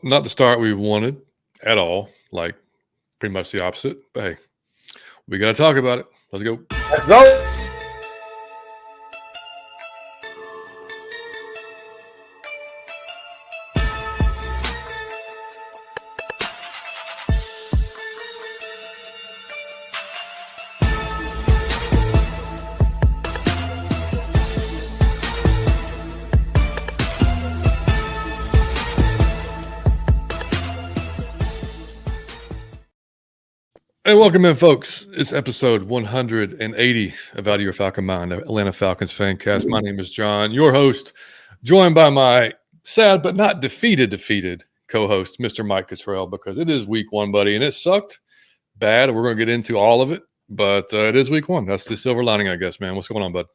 not the start we wanted at all. Like pretty much the opposite. But hey, we got to talk about it. Let's go. Let's go. Hey, welcome in, folks. It's episode 180 of Out of Your Falcon Mind, Atlanta Falcons Fancast. My name is John, your host, joined by my sad but not defeated co-host, Mr. Mike Cottrell, because it is week one, buddy, and it sucked bad. We're going to get into all of it, but it is week one. That's the silver lining, I guess, man. What's going on, bud?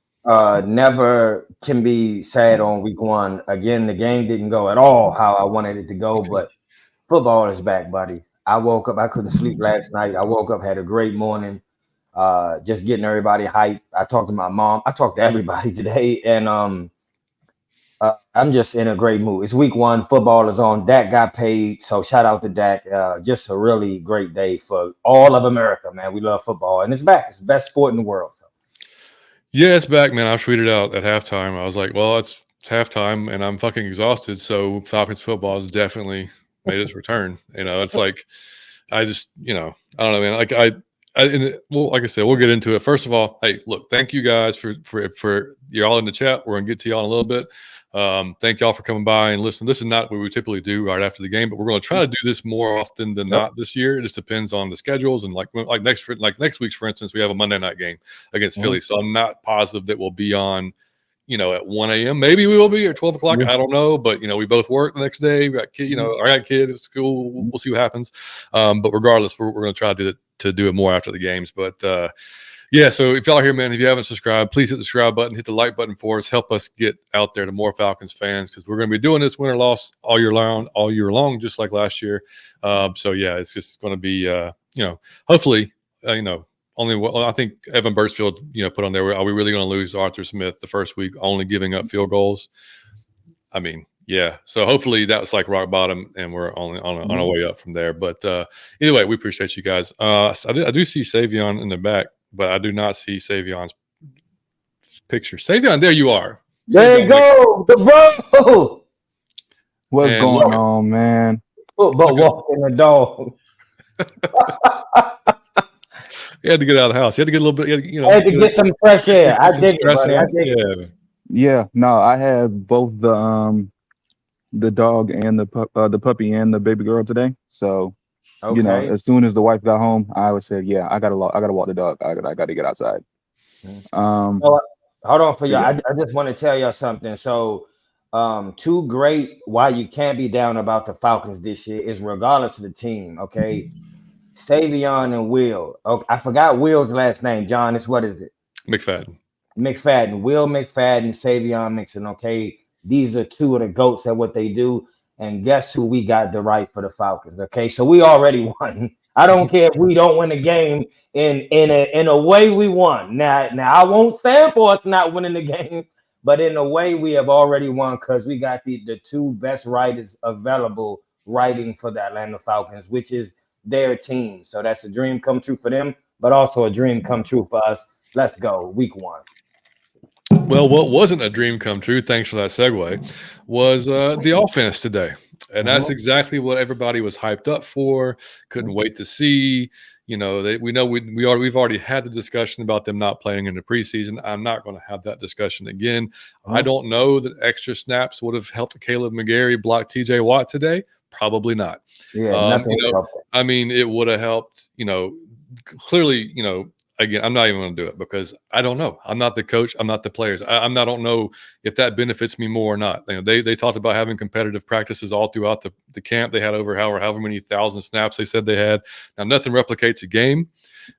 Never can be sad on week one. Again, the game didn't go at all how I wanted it to go, but football is back, buddy. I woke up. I couldn't sleep last night. I woke up, had a great morning, just getting everybody hyped. I talked to my mom. I talked to everybody today, and I'm just in a great mood. It's week one. Football is on. Dak got paid, so shout out to Dak. Just a really great day for all of America, man. We love football, and it's back. It's the best sport in the world. Yeah, it's back, man. I tweeted out at halftime. I was like, well, it's halftime, and I'm fucking exhausted, so Falcons football has definitely made its return. It's like I just, I don't know, man. Like well, like I said, we'll get into it. First of all, hey, look, thank you guys for you're all in the chat. We're gonna get to y'all in a little bit. Thank y'all for coming by and listening. This is not what we typically do right after the game, but we're going to try to do this more often than not this year. It just depends on the schedules and like next week's, for instance, we have a Monday night game against Philly, so I'm not positive that we'll be on at 1 a.m. Maybe we will be, or 12 o'clock. I don't know. But, we both work the next day. We got I got kids at school. We'll see what happens. But regardless, we're going to try to do it more after the games. But, yeah, so if y'all are here, man, if you haven't subscribed, please hit the subscribe button, hit the like button for us. Help us get out there to more Falcons fans, because we're going to be doing this win or loss all year long, just like last year. So, yeah, it's just going to be, hopefully, I think Evan Birchfield, put on there, are we really going to lose Arthur Smith the first week, only giving up field goals? I mean, yeah. So hopefully that was like rock bottom, and we're only on our way up from there. But either way, we appreciate you guys. I do see Saivion in the back, but I do not see Savion's picture. Saivion, there you are. There you go, the bro. What's going on, man? Football walking the dog. He had to get out of the house. He had to get a little bit, I had to get some fresh air. I dig it, buddy. I dig it. Yeah. No, I had both the dog and the puppy and the baby girl today. So, as soon as the wife got home, I would say, yeah, I gotta walk the dog. I gotta get outside. Hold on for y'all. I just want to tell y'all something. So, two great why you can't be down about the Falcons this year is regardless of the team. Okay. Saivion and Will. Okay, I forgot Will's last name. John, what is it? McFadden. Will McFadden, Saivion Mixson. Okay, these are two of the GOATs at what they do. And guess who we got the right for the Falcons? Okay, so we already won. I don't care if we don't win the game. In a way, we won. Now I won't stand for us not winning the game, but in a way, we have already won because we got the two best writers available writing for the Atlanta Falcons, which is their team. So that's a dream come true for them, but also a dream come true for us. Let's go, week one. Well, what wasn't a dream come true, thanks for that segue, was the offense today. And that's exactly what everybody was hyped up for. Couldn't wait to see. We've already had the discussion about them not playing in the preseason. I'm not going to have that discussion again. I don't know that extra snaps would have helped Caleb McGarry block TJ Watt today. Probably not. Yeah, I mean, it would have helped, clearly, again, I'm not even going to do it because I don't know. I'm not the coach. I'm not the players. I don't know if that benefits me more or not. They talked about having competitive practices all throughout the camp. They had over however many thousand snaps they said they had. Now, nothing replicates a game,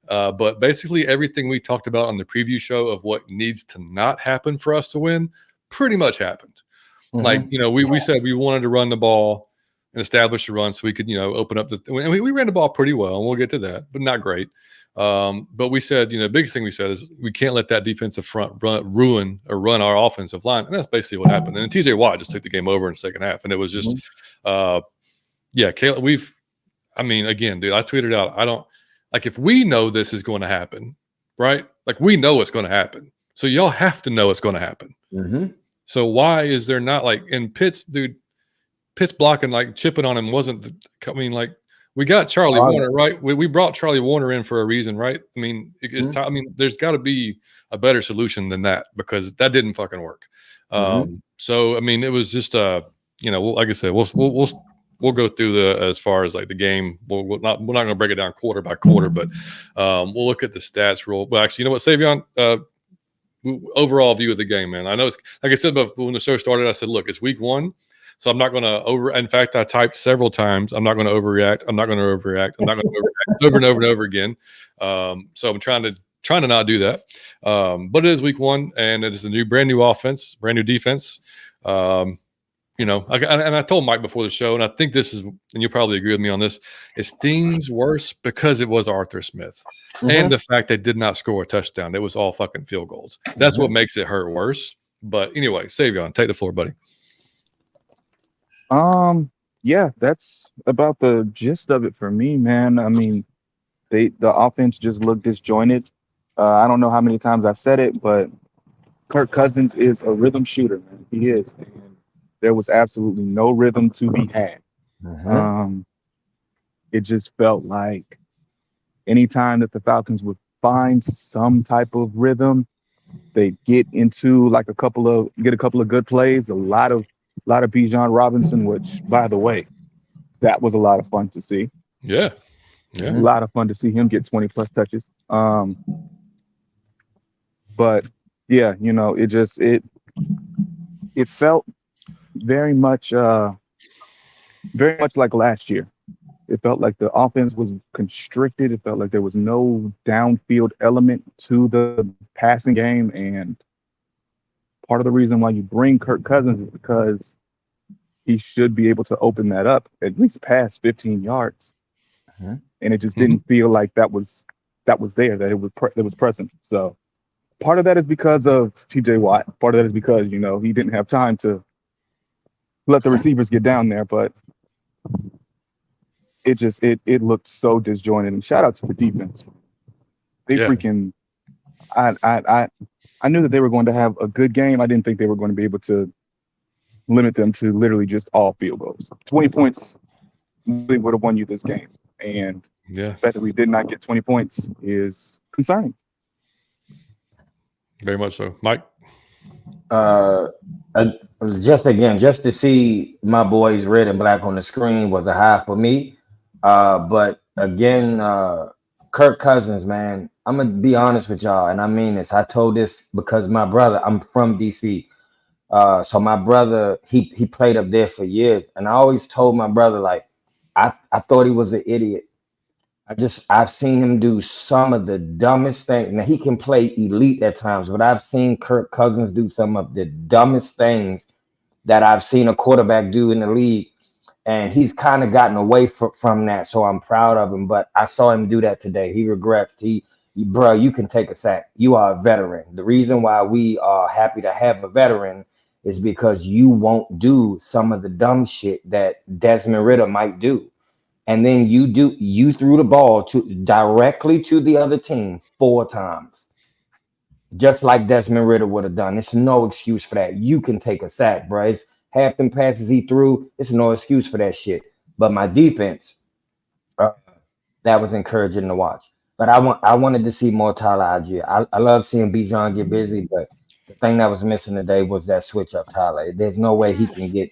but basically everything we talked about on the preview show of what needs to not happen for us to win pretty much happened. Like, we said we wanted to run the ball and establish a run so we could, open up we ran the ball pretty well, and we'll get to that, but not great. But we said, the biggest thing we said is we can't let that defensive front run our offensive line. And that's basically what happened. And TJ Watt just took the game over in the second half. And it was just, Yeah, Caleb, I mean, again, dude, I tweeted out, I don't like if we know this is going to happen, right? Like we know it's going to happen. So y'all have to know it's going to happen. Mm-hmm. So why is there not like in Pitts, dude, Pitts blocking, like chipping on him I mean, like we got Charlie Warner, right? We brought Charlie Warner in for a reason, right? I mean, I mean, there's got to be a better solution than that because that didn't fucking work. So, I mean, it was just, you know, like I said, we'll go through as far as like the game. We're not going to break it down quarter by quarter, but we'll look at the stats real. Well, actually, you know what, Saivion, overall view of the game, man. I know it's like I said, but when the show started, I said, look, it's week 1. So I'm not going to in fact, I typed several times, I'm not going to overreact. I'm not going to overreact. I'm not going to overreact over and over and over again. So I'm trying to not do that. But it is week 1 and it is a brand new offense, brand new defense. You know, and I told Mike before the show, and I think this is, and you'll probably agree with me on this, it stings worse because it was Arthur Smith and the fact they did not score a touchdown. It was all fucking field goals. That's what makes it hurt worse. But anyway, Saivion, take the floor, buddy. Yeah, that's about the gist of it for me, man. I mean, the offense just looked disjointed. I don't know how many times I said it, but Kirk Cousins is a rhythm shooter, man. He is. And there was absolutely no rhythm to be had. It just felt like anytime that the Falcons would find some type of rhythm, they'd get into like a couple of good plays, a lot of Bijan Robinson, which, by the way, that was a lot of fun to see. Yeah. A lot of fun to see him get 20 plus touches. But yeah, you know, it felt very much like last year. It felt like the offense was constricted. It felt like there was no downfield element to the passing game. And part of the reason why you bring Kirk Cousins is because he should be able to open that up at least past 15 yards. And it just didn't feel like that was there, that it was present. So part of that is because of TJ Watt. Part of that is because, you know, he didn't have time to let the receivers get down there, but it looked so disjointed. And shout out to the defense. They freaking I knew that they were going to have a good game. I didn't think they were going to be able to limit them to literally just all field goals. 20 points really would have won you this game. And the fact that we did not get 20 points is concerning. Very much so. Mike? Just to see my boys red and black on the screen was a high for me. But again, Kirk Cousins, man, I'm going to be honest with y'all, and I mean this. I told this because my brother, I'm from DC. So my brother, he played up there for years. And I always told my brother, like, I thought he was an idiot. I've seen him do some of the dumbest things. Now, he can play elite at times, but I've seen Kirk Cousins do some of the dumbest things that I've seen a quarterback do in the league. And he's kind of gotten away from that. So I'm proud of him. But I saw him do that today. He regrets. Bro, you can take a sack. You are a veteran. The reason why we are happy to have a veteran is because you won't do some of the dumb shit that Desmond Ridder might do. And then you threw the ball directly to the other team 4 times. Just like Desmond Ridder would have done. It's no excuse for that. You can take a sack, bro. It's half them passes he threw. It's no excuse for that shit. But my defense, that was encouraging to watch. But I wanted to see more Tyler Algier. I love seeing Bijan get busy, but the thing that was missing today was that switch up Tyler. There's no way he can get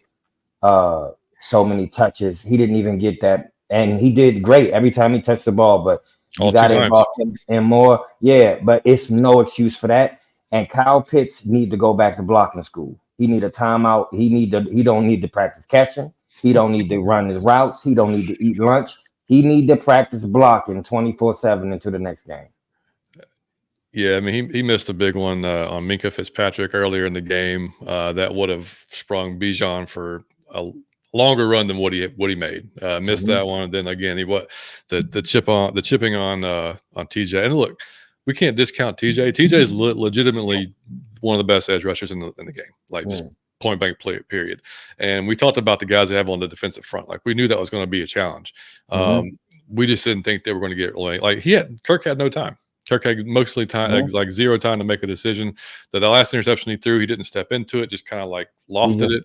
so many touches. He didn't even get that. And he did great every time he touched the ball, but you got involved in more. Yeah, but it's no excuse for that. And Kyle Pitts need to go back to blocking school. He need a timeout. He don't need to practice catching. He don't need to run his routes. He don't need to eat lunch. He need to practice blocking 24/7 into the next game. Yeah, I mean, he missed a big one on Minkah Fitzpatrick earlier in the game that would have sprung Bijan for a longer run than what he made. Missed that one, and then again the chipping on TJ. And look, we can't discount TJ. TJ is legitimately one of the best edge rushers in the game. Like just point blank play, period. And we talked about the guys they have on the defensive front. Like, we knew that was going to be a challenge. We just didn't think they were going to get like Kirk had no time. Kirk had mostly time, like zero time to make a decision. The last interception he threw, he didn't step into it, just kind of like lofted it.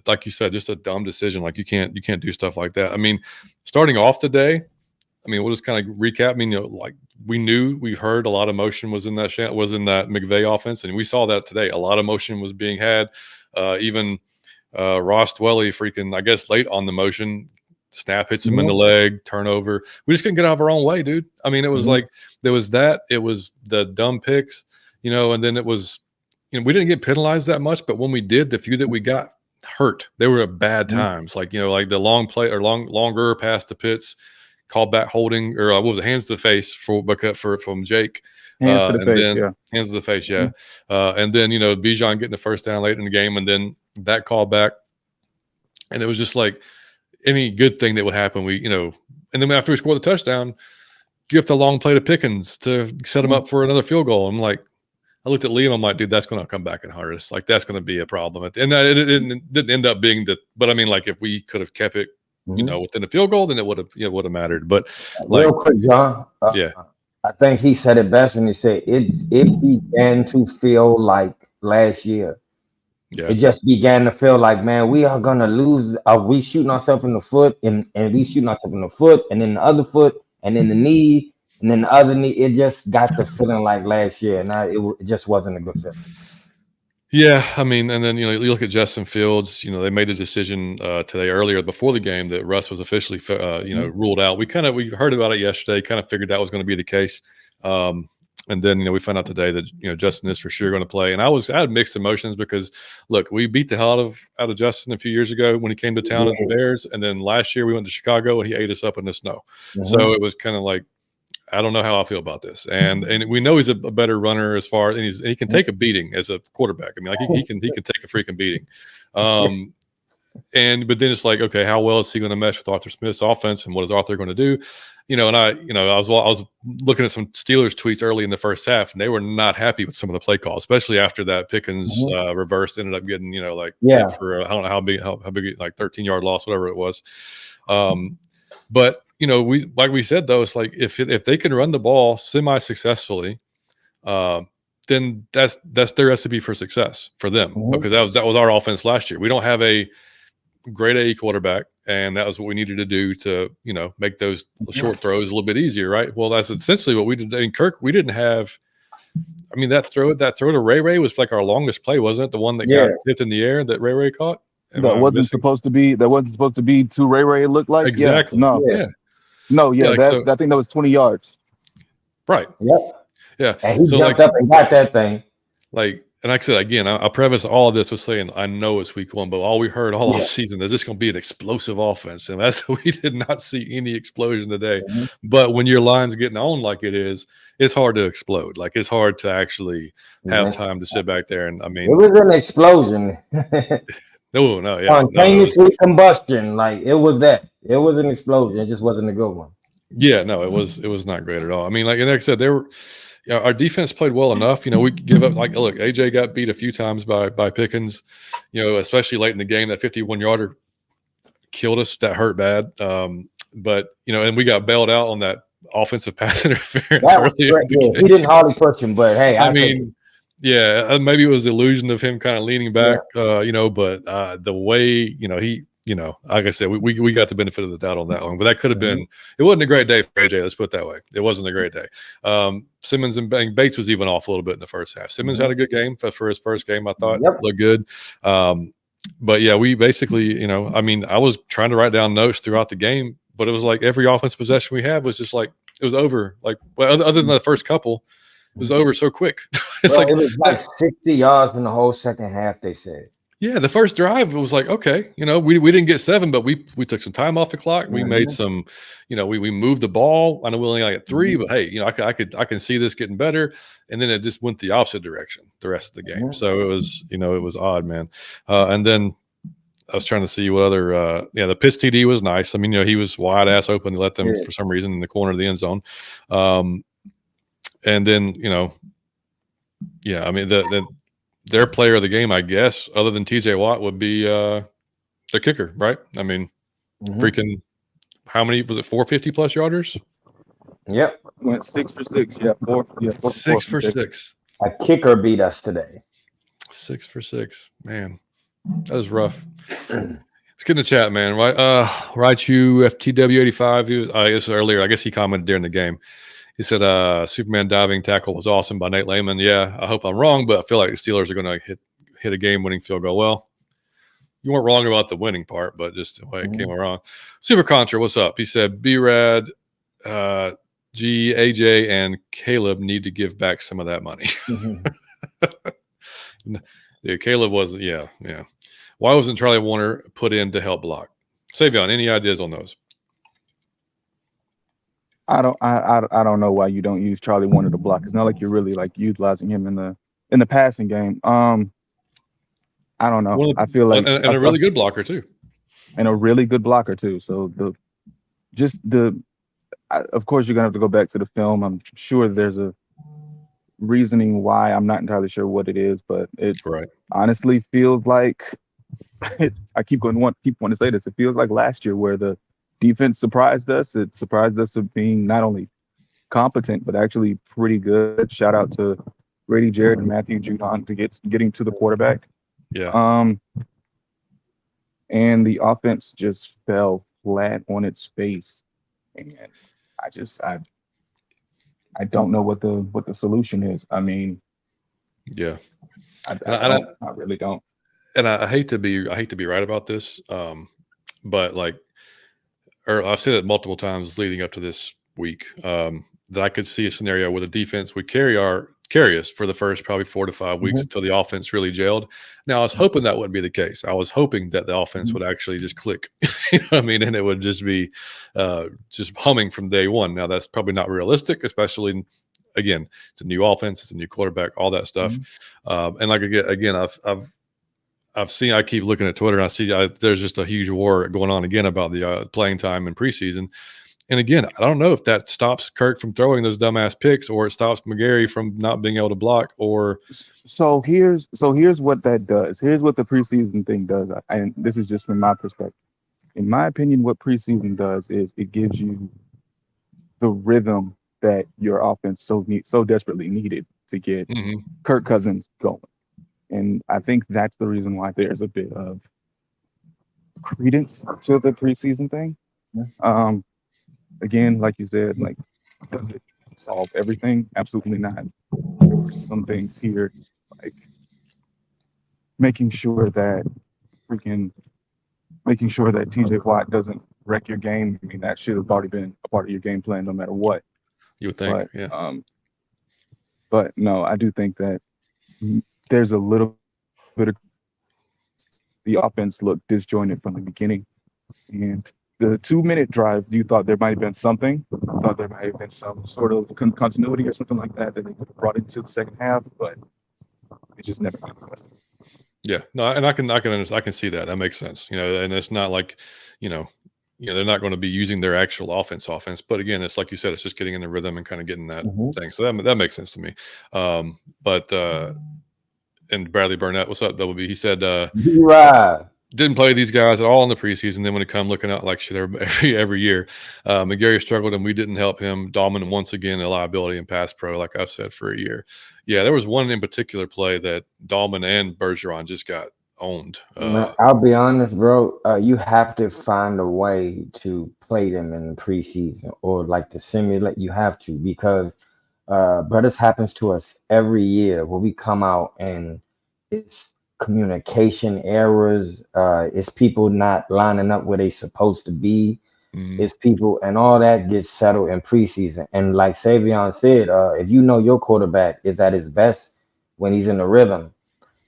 Like you said, just a dumb decision. Like, you can't do stuff like that. I mean, starting off the day, I mean, we'll just kind of recap. I mean, like, we heard a lot of motion was in that McVay offense, and we saw that today. A lot of motion was being had. Even Ross Dwelly, freaking, I guess, late on the motion. Snap hits him in the leg, turnover. We just couldn't get out of our own way, dude. I mean, it was like there was that. It was the dumb picks, and then it was, we didn't get penalized that much, but when we did, the few that we got hurt, they were at bad times. Like, like the long play or longer pass to Pitts, called back holding, or what was it, hands to the face from Jake. Hands to the face, yeah. And then, Bijan getting the first down late in the game, and then that call back. And it was just like, any good thing that would happen, and then after we scored the touchdown, give the long play to Pickens to set him up for another field goal. I'm like, I looked at Lee and I'm like, dude, that's going to come back and hurt us. Like, that's going to be a problem. And it didn't end up being but I mean, like, if we could have kept it, within the field goal, then it would have mattered. But like, real quick, John, I think he said it best when he said it began to feel like last year. Yeah. It just began to feel like, man, we are gonna lose. Are we shooting ourselves in the foot, and we shooting ourselves in the foot, and then the other foot, and then the knee, and then the other knee? It just got the feeling like last year, and it just wasn't a good feeling. Yeah, I mean, and then you look at Justin Fields. They made a decision today earlier before the game that Russ was officially ruled out. We heard about it yesterday. Kind of figured that was going to be the case. And then, we found out today that, Justin is for sure going to play. And I had mixed emotions because, look, we beat the hell out of Justin a few years ago when he came to town at the Bears. And then last year we went to Chicago and he ate us up in the snow. So it was kind of like, I don't know how I feel about this. And we know he's a better runner and he can take a beating as a quarterback. I mean, like, he can take a freaking beating. But then it's like, okay, how well is he going to mesh with Arthur Smith's offense, and what is Arthur going to do? I was looking at some Steelers tweets early in the first half, and they were not happy with some of the play calls, especially after that Pickens reverse ended up getting, for I don't know how big, like 13-yard loss, whatever it was. But like we said, though, it's like if they can run the ball semi-successfully, then that's their recipe for success for them, because that was our offense last year. We don't have a grade A quarterback, and that was what we needed to do to make those short throws a little bit easier, right? Well, that's essentially what we did. In Kirk, we didn't have. I mean, that throw to Ray was like our longest play, wasn't it? The one that got hit in the air that Ray caught. That wasn't supposed to be to Ray. It looked like exactly. Yeah. No, I think that was 20 yards. Right. Yep. Yeah. And he jumped up and got that thing. Like, and like I said, again, I'll preface all of this with saying, I know it's week one, but all we heard all off season is this going to be an explosive offense. And we did not see any explosion today. But when your line's getting on like it is, it's hard to explode. Like, it's hard to actually have time to sit back there. And I mean, it was an explosion. Spontaneously combustion. Like, it was that. It was an explosion. It just wasn't a good one. Yeah, no, it was not great at all. I mean, like I said, our defense played well enough. We give up. Like, look, AJ got beat a few times by Pickens. Especially late in the game, that 51-yarder killed us. That hurt bad. But and we got bailed out on that offensive pass interference. He didn't hardly push him, but hey, I mean, yeah, maybe it was the illusion of him kind of leaning back. But the way he. Like I said, we got the benefit of the doubt on that one, but that could have been. It wasn't a great day for AJ. Let's put it that way. It wasn't a great day. Simmons and Bates was even off a little bit in the first half. Simmons had a good game for his first game. I thought looked good. But yeah, we basically, I mean, I was trying to write down notes throughout the game, but it was like every offense possession we had was just like it was over. Like, well, other than the first couple, it was over so quick. It was like 60 yards in the whole second half. They said. Yeah, the first drive, it was like, okay, we didn't get 7, but we took some time off the clock. We made some, we moved the ball. I know we only got 3, but hey, I can see this getting better. And then it just went the opposite direction the rest of the game. So it was, it was odd, man. And then I was trying to see what other, the Pitts TD was nice. I mean, he was wide ass open. They let them for some reason in the corner of the end zone. And then, I mean, their player of the game, I guess, other than TJ Watt, would be the kicker, right? I mean, freaking, how many was it? 450 plus yarders? Yep. Went 6 for 6. Yeah, 6 for 6. A kicker beat us today. 6 for 6. Man, that is rough. Let's get in the chat, man. Right, you FTW85. I guess earlier. I guess he commented during the game. He said, "Superman diving tackle was awesome by Nate Lehman." Yeah, I hope I'm wrong, but I feel like the Steelers are going to hit a game-winning field goal. Well, you weren't wrong about the winning part, but just the way it came around. Super Contra, what's up? He said, "B-Rad, G, AJ, and Caleb need to give back some of that money." Yeah, Caleb was. Yeah. Why wasn't Charlie Warner put in to help block? Saivion, any ideas on those? I don't know why you don't use Charlie Warner to block. It's not like you're really like utilizing him in the passing game. I don't know. I feel like and a really good blocker too. And a really good blocker too. So of course you're gonna have to go back to the film. I'm sure there's a reasoning why. I'm not entirely sure what it is, but it honestly feels like I keep wanting to say this. It feels like last year where the defense surprised us. It surprised us of being not only competent but actually pretty good. Shout out to Brady Jarrett and Matthew Judon to getting to the quarterback. Yeah. And the offense just fell flat on its face, and I don't know what the solution is. I mean, yeah, I really don't. And I hate to be right about this, but I've said it multiple times leading up to this week, that I could see a scenario where the defense would carry us for the first probably 4 to 5 weeks until the offense really gelled. Now, I was hoping that wouldn't be the case. I was hoping that the offense would actually just click, you know what I mean? And it would just be just humming from day one. Now, that's probably not realistic, especially, again, it's a new offense, it's a new quarterback, all that stuff. And again, I've seen, I keep looking at Twitter and I see there's just a huge war going on again about the playing time in preseason. And again, I don't know if that stops Kirk from throwing those dumbass picks, or it stops McGarry from not being able to block, or. So here's what that does. Here's what the preseason thing does. And this is just from my perspective. In my opinion, what preseason does is it gives you the rhythm that your offense so desperately needed to get Kirk Cousins going. And I think that's the reason why there's a bit of credence to the preseason thing. Again, like you said, does it solve everything? Absolutely not. There were some things here, like making sure that TJ Watt doesn't wreck your game. I mean, that should have already been a part of your game plan no matter what. You would think, yeah. But no, I do think that there's a little bit of the offense looked disjointed from the beginning. And the 2-minute drive, you thought there might have been something. Thought there might have been some sort of continuity or something like that they could have brought into the second half, but it just never manifested. Yeah, no, and I can understand, I can see that. That makes sense. And it's not like, they're not going to be using their actual offense. But again, it's like you said, it's just getting in the rhythm and kind of getting that thing. So that makes sense to me. And Bradley Burnett, what's up, Double B? He said, didn't play these guys at all in the preseason. Then when it come looking out like shit every year, McGarry struggled and we didn't help him. Dahlman, once again, a liability in pass pro, like I've said for a year. Yeah, there was one in particular play that Dahlman and Bergeron just got owned. I'll be honest, bro. You have to find a way to play them in the preseason or to simulate. You have to, because but this happens to us every year where we come out and it's communication errors, it's people not lining up where they supposed to be, it's people, and all that gets settled in preseason. And like Saivion said, if you know your quarterback is at his best when he's in the rhythm,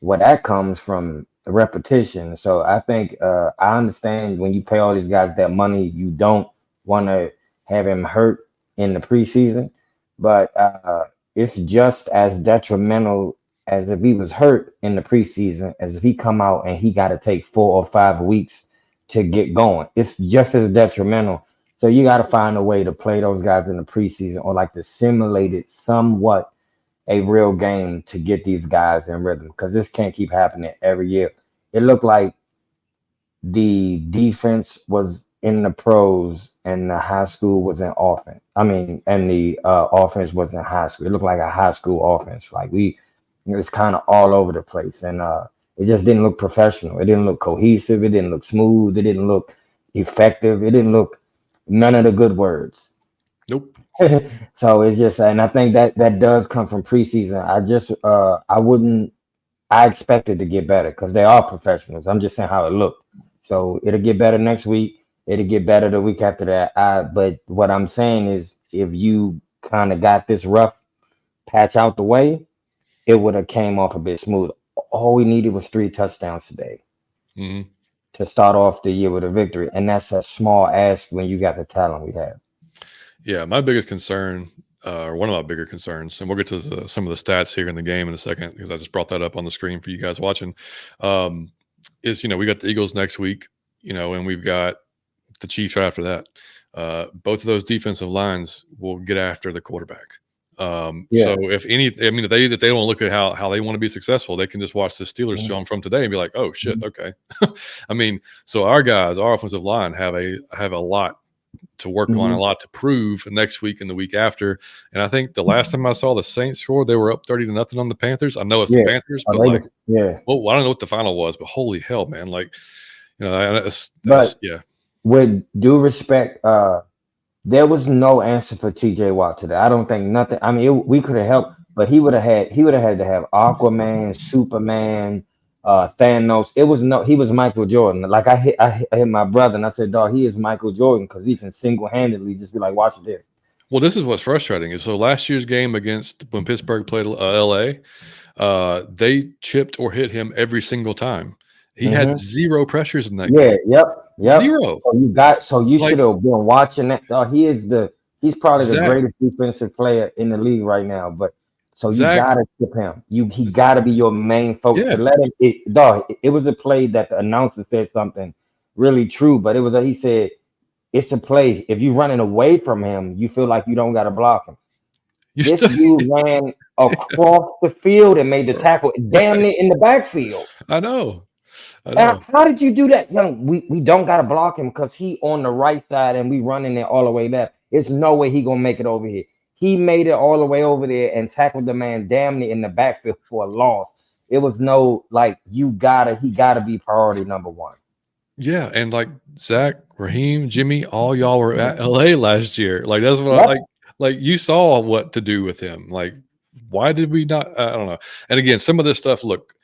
that comes from repetition. So I think I understand when you pay all these guys that money, you don't want to have him hurt in the preseason, but it's just as detrimental as if he was hurt in the preseason, as if he come out and he got to take 4 or 5 weeks to get going. It's just as detrimental. So you got to find a way to play those guys in the preseason, or to simulate it somewhat a real game to get these guys in rhythm, because this can't keep happening every year. It looked like the defense was in the pros and the high school was in offense. I mean, and the offense was in high school. It looked like a high school offense. Like it's kind of all over the place, and it just didn't look professional. It didn't look cohesive. It didn't look smooth. It didn't look effective. It didn't look none of the good words. Nope. So it's just, and I think that does come from preseason. I expected to get better because they are professionals. I'm just saying how it looked. So it'll get better next week. It'll get better the week after that. But what I'm saying is, if you kind of got this rough patch out the way, it would have came off a bit smooth. All we needed was 3 touchdowns today to start off the year with a victory. And that's a small ask when you got the talent we have. Yeah, my biggest concern, or one of my bigger concerns, and we'll get to some of the stats here in the game in a second, because I just brought that up on the screen for you guys watching, is, we got the Eagles next week, and we've got the Chiefs right after that. Both of those defensive lines will get after the quarterback. So if they don't look at how they want to be successful, they can just watch the Steelers film from today and be like, oh shit, okay. So our offensive line have a lot to work on, a lot to prove next week and the week after. And I think the last time I saw the Saints score, they were up 30-0 on the Panthers. I know it's the Panthers, but well, I don't know what the final was, but holy hell, man. With due respect, there was no answer for TJ Watt today. I don't think nothing. I mean, we could have helped, but he would have had to have Aquaman, Superman, Thanos. He was Michael Jordan. Like I hit my brother and I said, dog, he is Michael Jordan, because he can single-handedly just be like, watch this. Well, this is what's frustrating is, so last year's game when Pittsburgh played LA, they chipped or hit him every single time. He had 0 pressures in that game. Yep. 0. So you should have been watching that. He's probably the greatest defensive player in the league right now. But so you gotta chip him. He gotta be your main focus. To let him. It was a play that the announcer said something really true, but he said it's a play. If you're running away from him, you feel like you don't gotta block him. You ran across the field and made the tackle damn near in the backfield. I know. How did you do that? We don't gotta block him because he on the right side and we running it all the way left. There's no way he gonna make it over here. He made it all the way over there and tackled the man damn near in the backfield for a loss. It was he gotta be priority number 1. Yeah, and like Zach, Raheem, Jimmy, all y'all were at LA last year. Like that's what I like. Like you saw what to do with him. Like, why did we not? I don't know. And again, some of this stuff, look,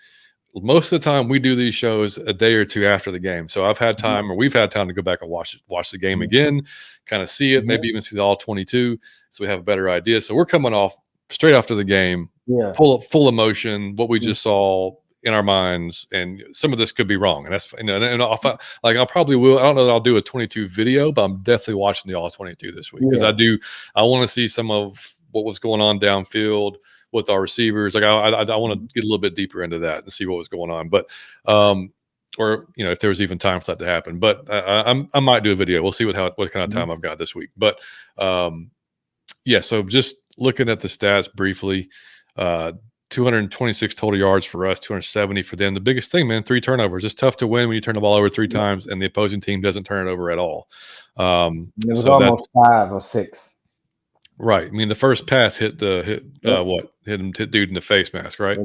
most of the time we do these shows a day or two after the game. So I've had time, or we've had time to go back and watch the game again, kind of see it, maybe even see the all 22, so we have a better idea. So we're coming off straight after the game, full emotion, what we just saw in our minds, and some of this could be wrong, and that's I'll probably will. I don't know that I'll do a 22 video, but I'm definitely watching the all 22 this week because I want to see some of what was going on downfield with our receivers. Like I want to get a little bit deeper into that and see what was going on. But or if there was even time for that to happen. But I might do a video. We'll see what kind of time I've got this week. But so just looking at the stats briefly, 226 total yards for us, 270 for them. The biggest thing, man, 3 turnovers. It's tough to win when you turn the ball over 3 times and the opposing team doesn't turn it over at all. It was almost 5 or 6. Right. I mean, the first pass hit dude in the face mask, right?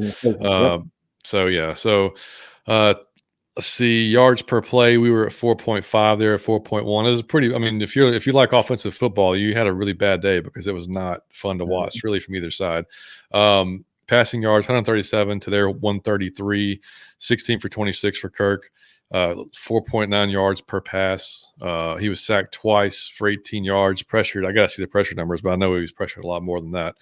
Let's see, yards per play. We were at 4.5 there, at 4.1. It was pretty. I mean, if you like offensive football, you had a really bad day because it was not fun to watch, really, from either side. Passing yards, 137 to their 133, 16 for 26 for Kirk, 4.9 yards per pass. He was sacked twice for 18 yards, pressured. I got to see the pressure numbers, but I know he was pressured a lot more than that.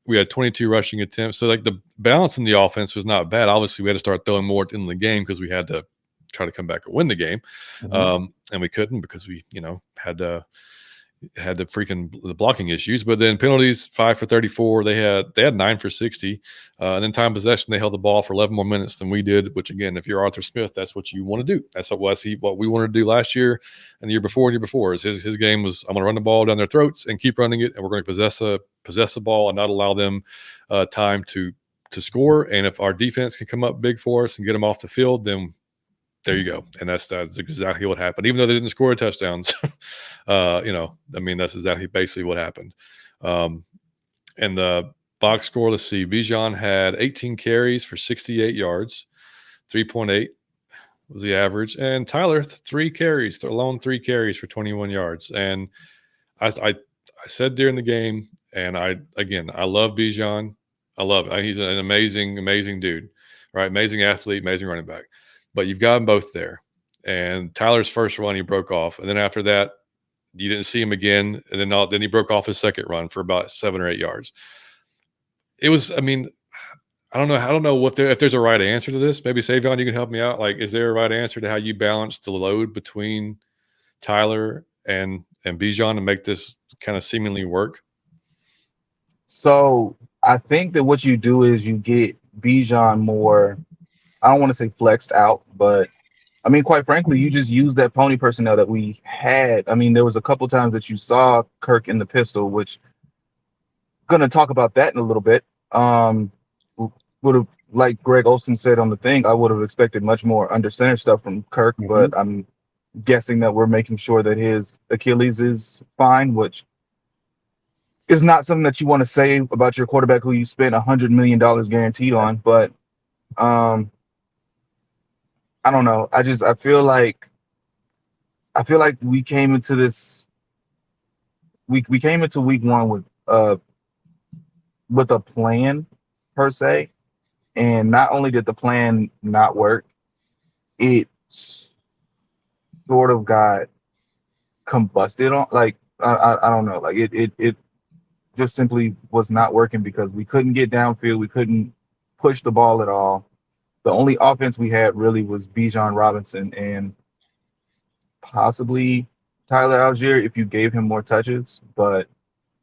We had 22 rushing attempts. So, like, the balance in the offense was not bad. Obviously, we had to start throwing more in the game because we had to try to come back and win the game. And we couldn't because we, had had the blocking issues. But then penalties, 5 for 34. They had 9 for 60. And then time possession, they held the ball for 11 more minutes than we did, which again, if you're Arthur Smith, that's what you want to do. That's what we wanted to do last year and the year before. Is his game was, I'm going to run the ball down their throats and keep running it, and we're going to possess the ball and not allow them time to score. And if our defense can come up big for us and get them off the field, then there you go. And that's exactly what happened. Even though they didn't score touchdowns, that's exactly basically what happened. And the box score, let's see, Bijan had 18 carries for 68 yards, 3.8 was the average. And Tyler, 3 carries for 21 yards. And I said during the game, and I love Bijan. I love it. He's an amazing, amazing dude, right? Amazing athlete, amazing running back. But you've got them both there. And Tyler's first run, he broke off. And then after that, you didn't see him again. And then he broke off his second run for about 7 or 8 yards. It was, I don't know if there's a right answer to this. Maybe Saivion, you can help me out. Like, is there a right answer to how you balance the load between Tyler and Bijan to make this kind of seemingly work? So I think that what you do is you get Bijan more, I don't want to say flexed out, but quite frankly, you just use that pony personnel that we had. There was a couple times that you saw Kirk in the pistol, which going to talk about that in a little bit. Would have, like Greg Olsen said on the thing, I would have expected much more under center stuff from Kirk, but I'm guessing that we're making sure that his Achilles is fine, which is not something that you want to say about your quarterback who you spent $100 million guaranteed on, but I don't know. I feel like we came into this. We came into week one with a plan per se, and not only did the plan not work, it sort of got combusted on. Like I don't know. Like it just simply was not working because we couldn't get downfield. We couldn't push the ball at all. The only offense we had really was Bijan Robinson and possibly Tyler Algier if you gave him more touches. But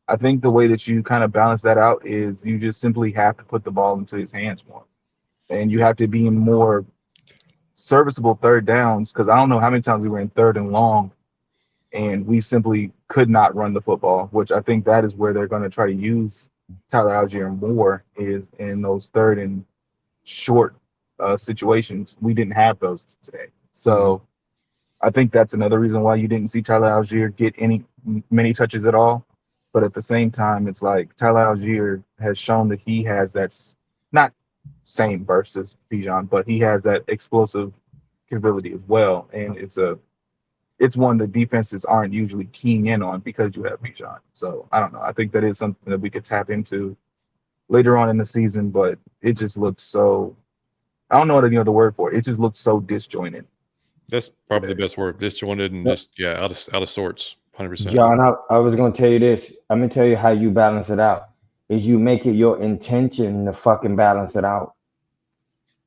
I think the way that you kind of balance that out is you just simply have to put the ball into his hands more. And you have to be in more serviceable third downs, because I don't know how many times we were in third and long and we simply could not run the football, which I think that is where they're going to try to use Tyler Algier more, is in those third and short situations. We didn't have those today. So I think that's another reason why you didn't see Tyler Algier get many touches at all. But at the same time, it's like Tyler Algier has shown that he has that's not same burst as Bijan, but he has that explosive capability as well. And it's one that defenses aren't usually keying in on because you have Bijan. So I don't know. I think that is something that we could tap into later on in the season, but it just looks so, I don't know what any other word for it. It just looks so disjointed. That's probably the best word. Disjointed and just out of sorts. 100%. John, I was going to tell you this. I'm going to tell you how you balance it out. Is you make it your intention to fucking balance it out.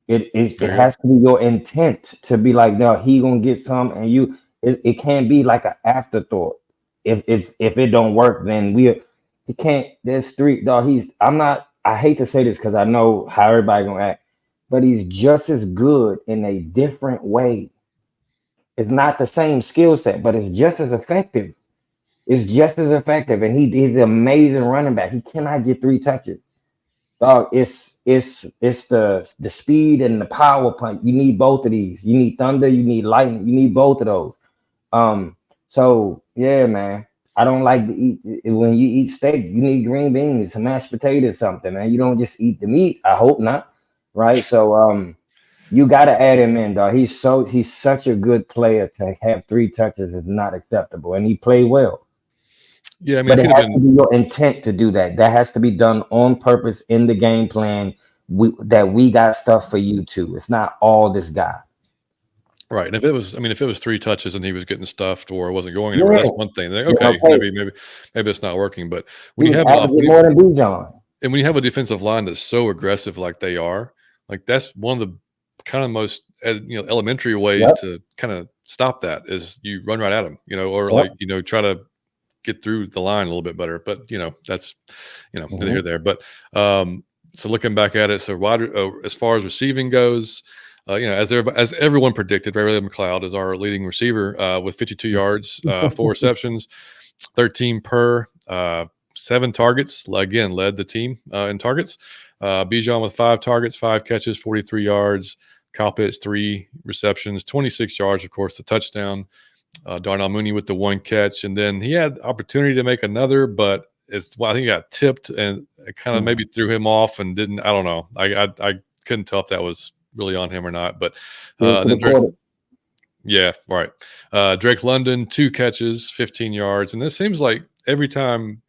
It has to be your intent to be like, no, he gonna get some, and it can't be like an afterthought. If it don't work, then it can't. There's three. Dog, I hate to say this because I know how everybody gonna act, but he's just as good in a different way. It's not the same skill set, but it's just as effective. It's just as effective, and he's an amazing running back. He cannot get 3 touches. Dog, it's the speed and the power punch. You need both of these. You need thunder. You need lightning. You need both of those. So yeah, man. I don't like to eat when you eat steak. You need green beans, some mashed potatoes, something, man. You don't just eat the meat. I hope not, right? So you got to add him in, dog. He's such a good player. To have 3 touches is not acceptable, and he played well. Yeah, I mean, but it has to be your intent to do that. That has to be done on purpose in the game plan. We got stuff for you too. It's not all this guy. Right. And if it was 3 touches and he was getting stuffed or wasn't going anywhere, that's one thing. Okay, maybe it's not working. But when you have more than Bijan, and when you have a defensive line that's so aggressive like they are, like that's one of the kind of most elementary ways to kind of stop that is you run right at them, or try to get through the line a little bit better. But that's neither here there. But so looking back at it, so as far as receiving goes, as everyone predicted, Ray McLeod is our leading receiver with 52 yards, 4 receptions, 13 per, 7 targets. Again, led the team in targets. Bijan with 5 targets, 5 catches, 43 yards. Kyle Pitts 3 receptions, 26 yards, of course, the touchdown. Darnell Mooney with the 1 catch, and then he had opportunity to make another, but I think he got tipped, and it kind of maybe threw him off and didn't. I don't know. I couldn't tell if that was really on him or not. But then Drake, right. Drake London 2 catches, 15 yards, and it seems like every time,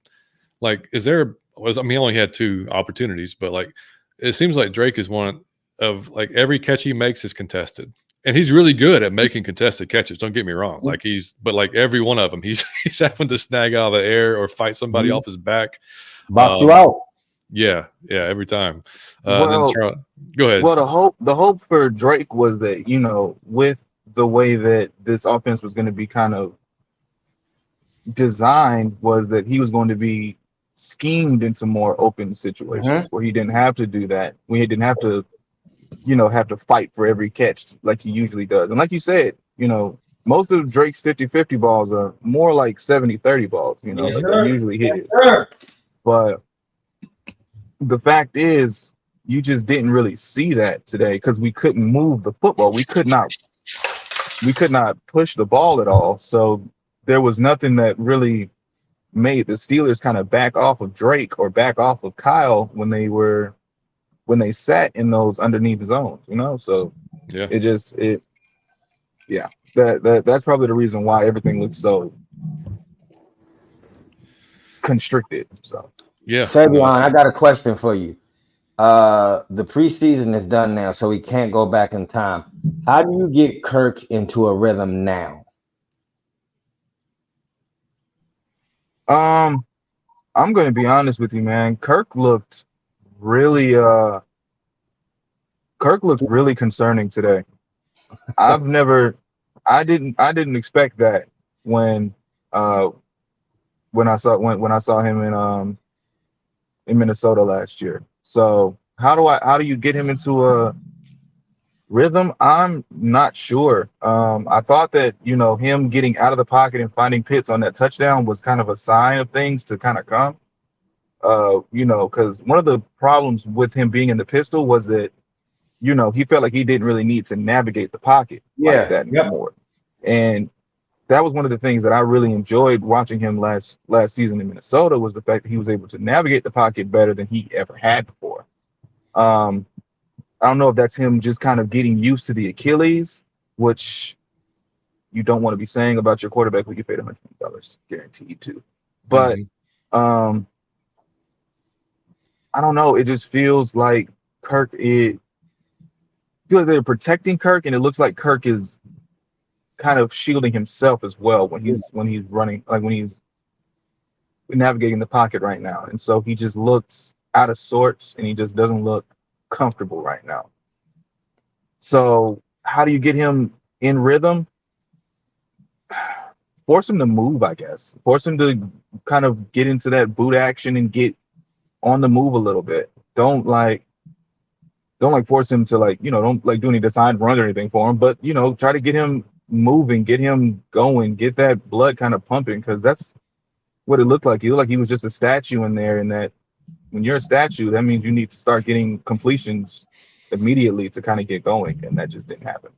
he only had 2 opportunities, but it seems like Drake is one of every catch he makes is contested. And he's really good at making contested catches. Don't get me wrong. But every one of them, he's having to snag out of the air or fight somebody off his back. Box you out. Yeah, every time. Go ahead. Well, the hope for Drake was that, with the way that this offense was going to be kind of designed, was that he was going to be schemed into more open situations where he didn't have to do that. We didn't have to have to fight for every catch like he usually does. And like you said, most of Drake's 50-50 balls are more like 70-30 balls, they usually hit. But the fact is, you just didn't really see that today because we couldn't move the football. We could not push the ball at all. So there was nothing that really made the Steelers kind of back off of Drake or back off of Kyle when they sat in those underneath zones, so that's probably the reason why everything looks so constricted. So Saivion, I got a question for you. The preseason is done now, so we can't go back in time. How do you get Kirk into a rhythm now? I'm going to be honest with you, man. Kirk looked really concerning today. I didn't expect that when I saw him in Minnesota last year. So how do you get him into a rhythm? I'm not sure. I thought that him getting out of the pocket and finding Pitts on that touchdown was kind of a sign of things to kind of come. Because one of the problems with him being in the pistol was that, he felt like he didn't really need to navigate the pocket like that anymore. And that was one of the things that I really enjoyed watching him last season in Minnesota, was the fact that he was able to navigate the pocket better than he ever had before. I don't know if that's him just kind of getting used to the Achilles, which you don't want to be saying about your quarterback who you paid $100 million guaranteed to. But I don't know. It just feels like they're protecting Kirk, and it looks like Kirk is kind of shielding himself as well when he's running, when he's navigating the pocket right now. And so he just looks out of sorts, and he just doesn't look comfortable right now. So how do you get him in rhythm? Force him to move, I guess. Force him to kind of get into that boot action and get on the move a little bit. Don't force him to don't do any design run or anything for him, but try to get him moving, get him going, get that blood kind of pumping, because that's what it looked like. He looked like he was just a statue in there, and that when you're a statue, that means you need to start getting completions immediately to kind of get going, and that just didn't happen.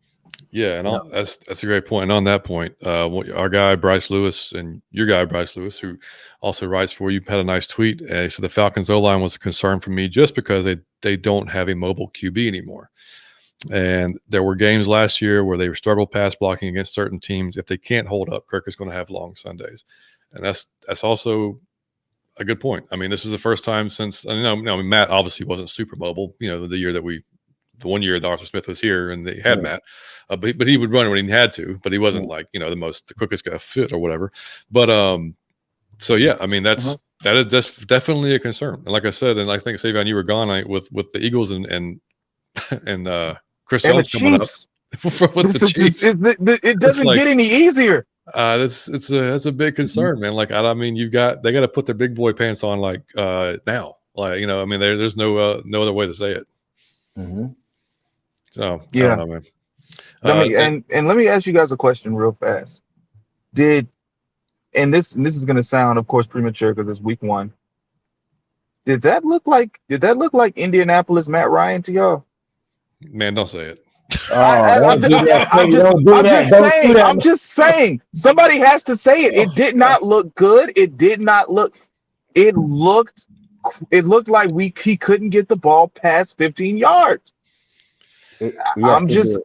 Yeah, and that's a great point. And on that point, our guy Bryce Lewis and your guy Bryce Lewis, who also writes for you, had a nice tweet. He said the Falcons O-line was a concern for me just because they don't have a mobile QB anymore. And there were games last year where they struggled pass blocking against certain teams. If they can't hold up, Kirk is going to have long Sundays, and that's also a good point. I mean, this is the first time since Matt obviously wasn't super mobile. The 1 year that Arthur Smith was here and they had Matt, but he would run when he had to, but he wasn't the quickest guy fit or whatever. But so yeah, I mean that is definitely a concern. And like I said, and I think Saivion, you were gone with the Eagles and Chris Jones coming up with the Chiefs. It doesn't get any easier. That's a big concern, man. Like I mean, they got to put their big boy pants on like now. Like I mean, there's no other way to say it. So yeah, I don't know, man. Let me ask you guys a question real fast. And this is gonna sound, of course, premature because it's week 1. Did that look like Indianapolis Matt Ryan to y'all? Man, don't say it. I'm just saying. Somebody has to say it. It did not look good. It did not look. It looked like he couldn't get the ball past 15 yards. I'm just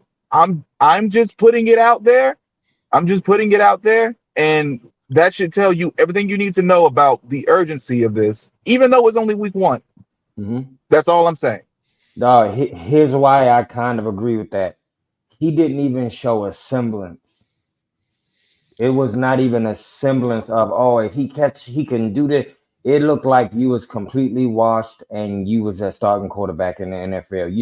putting it out there. And that should tell you everything you need to know about the urgency of this, even though it's only week 1. That's all I'm saying. No, here's why I kind of agree with that. He didn't even show a semblance. It was not even a semblance of, if he can do that. It looked like you was completely washed and you was a starting quarterback in the NFL.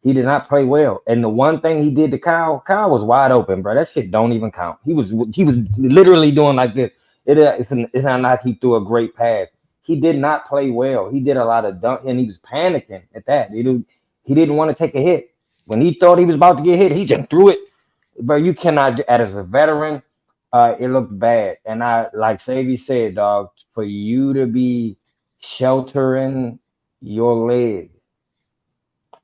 He did not play well. And the one thing he did to Kyle was wide open, bro. That shit don't even count. He was literally doing like this. It's not like he threw a great pass. He did not play well. He did a lot of dunk, and he was panicking at that. He didn't want to take a hit. When he thought he was about to get hit, he just threw it. But you cannot, as a veteran, it looked bad. And like Saivion said, dog, for you to be sheltering your leg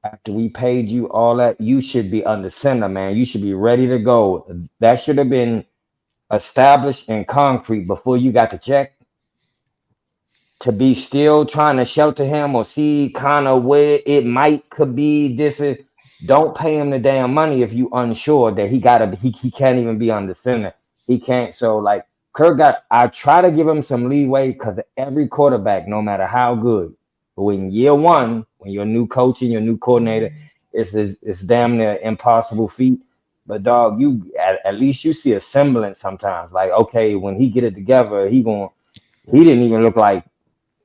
after we paid you all that, you should be under center, man. You should be ready to go. That should have been established in concrete before you got the check. To be still trying to shelter him or see kind of where it could be, don't pay him the damn money if you unsure that he can't even be under center. He can't. So like I try to give him some leeway because every quarterback, no matter how good, but in year 1, when you're a new coach and your new coordinator, it's damn near impossible feat. But dog, you at least you see a semblance sometimes. Like, okay, when he get it together, he didn't even look like.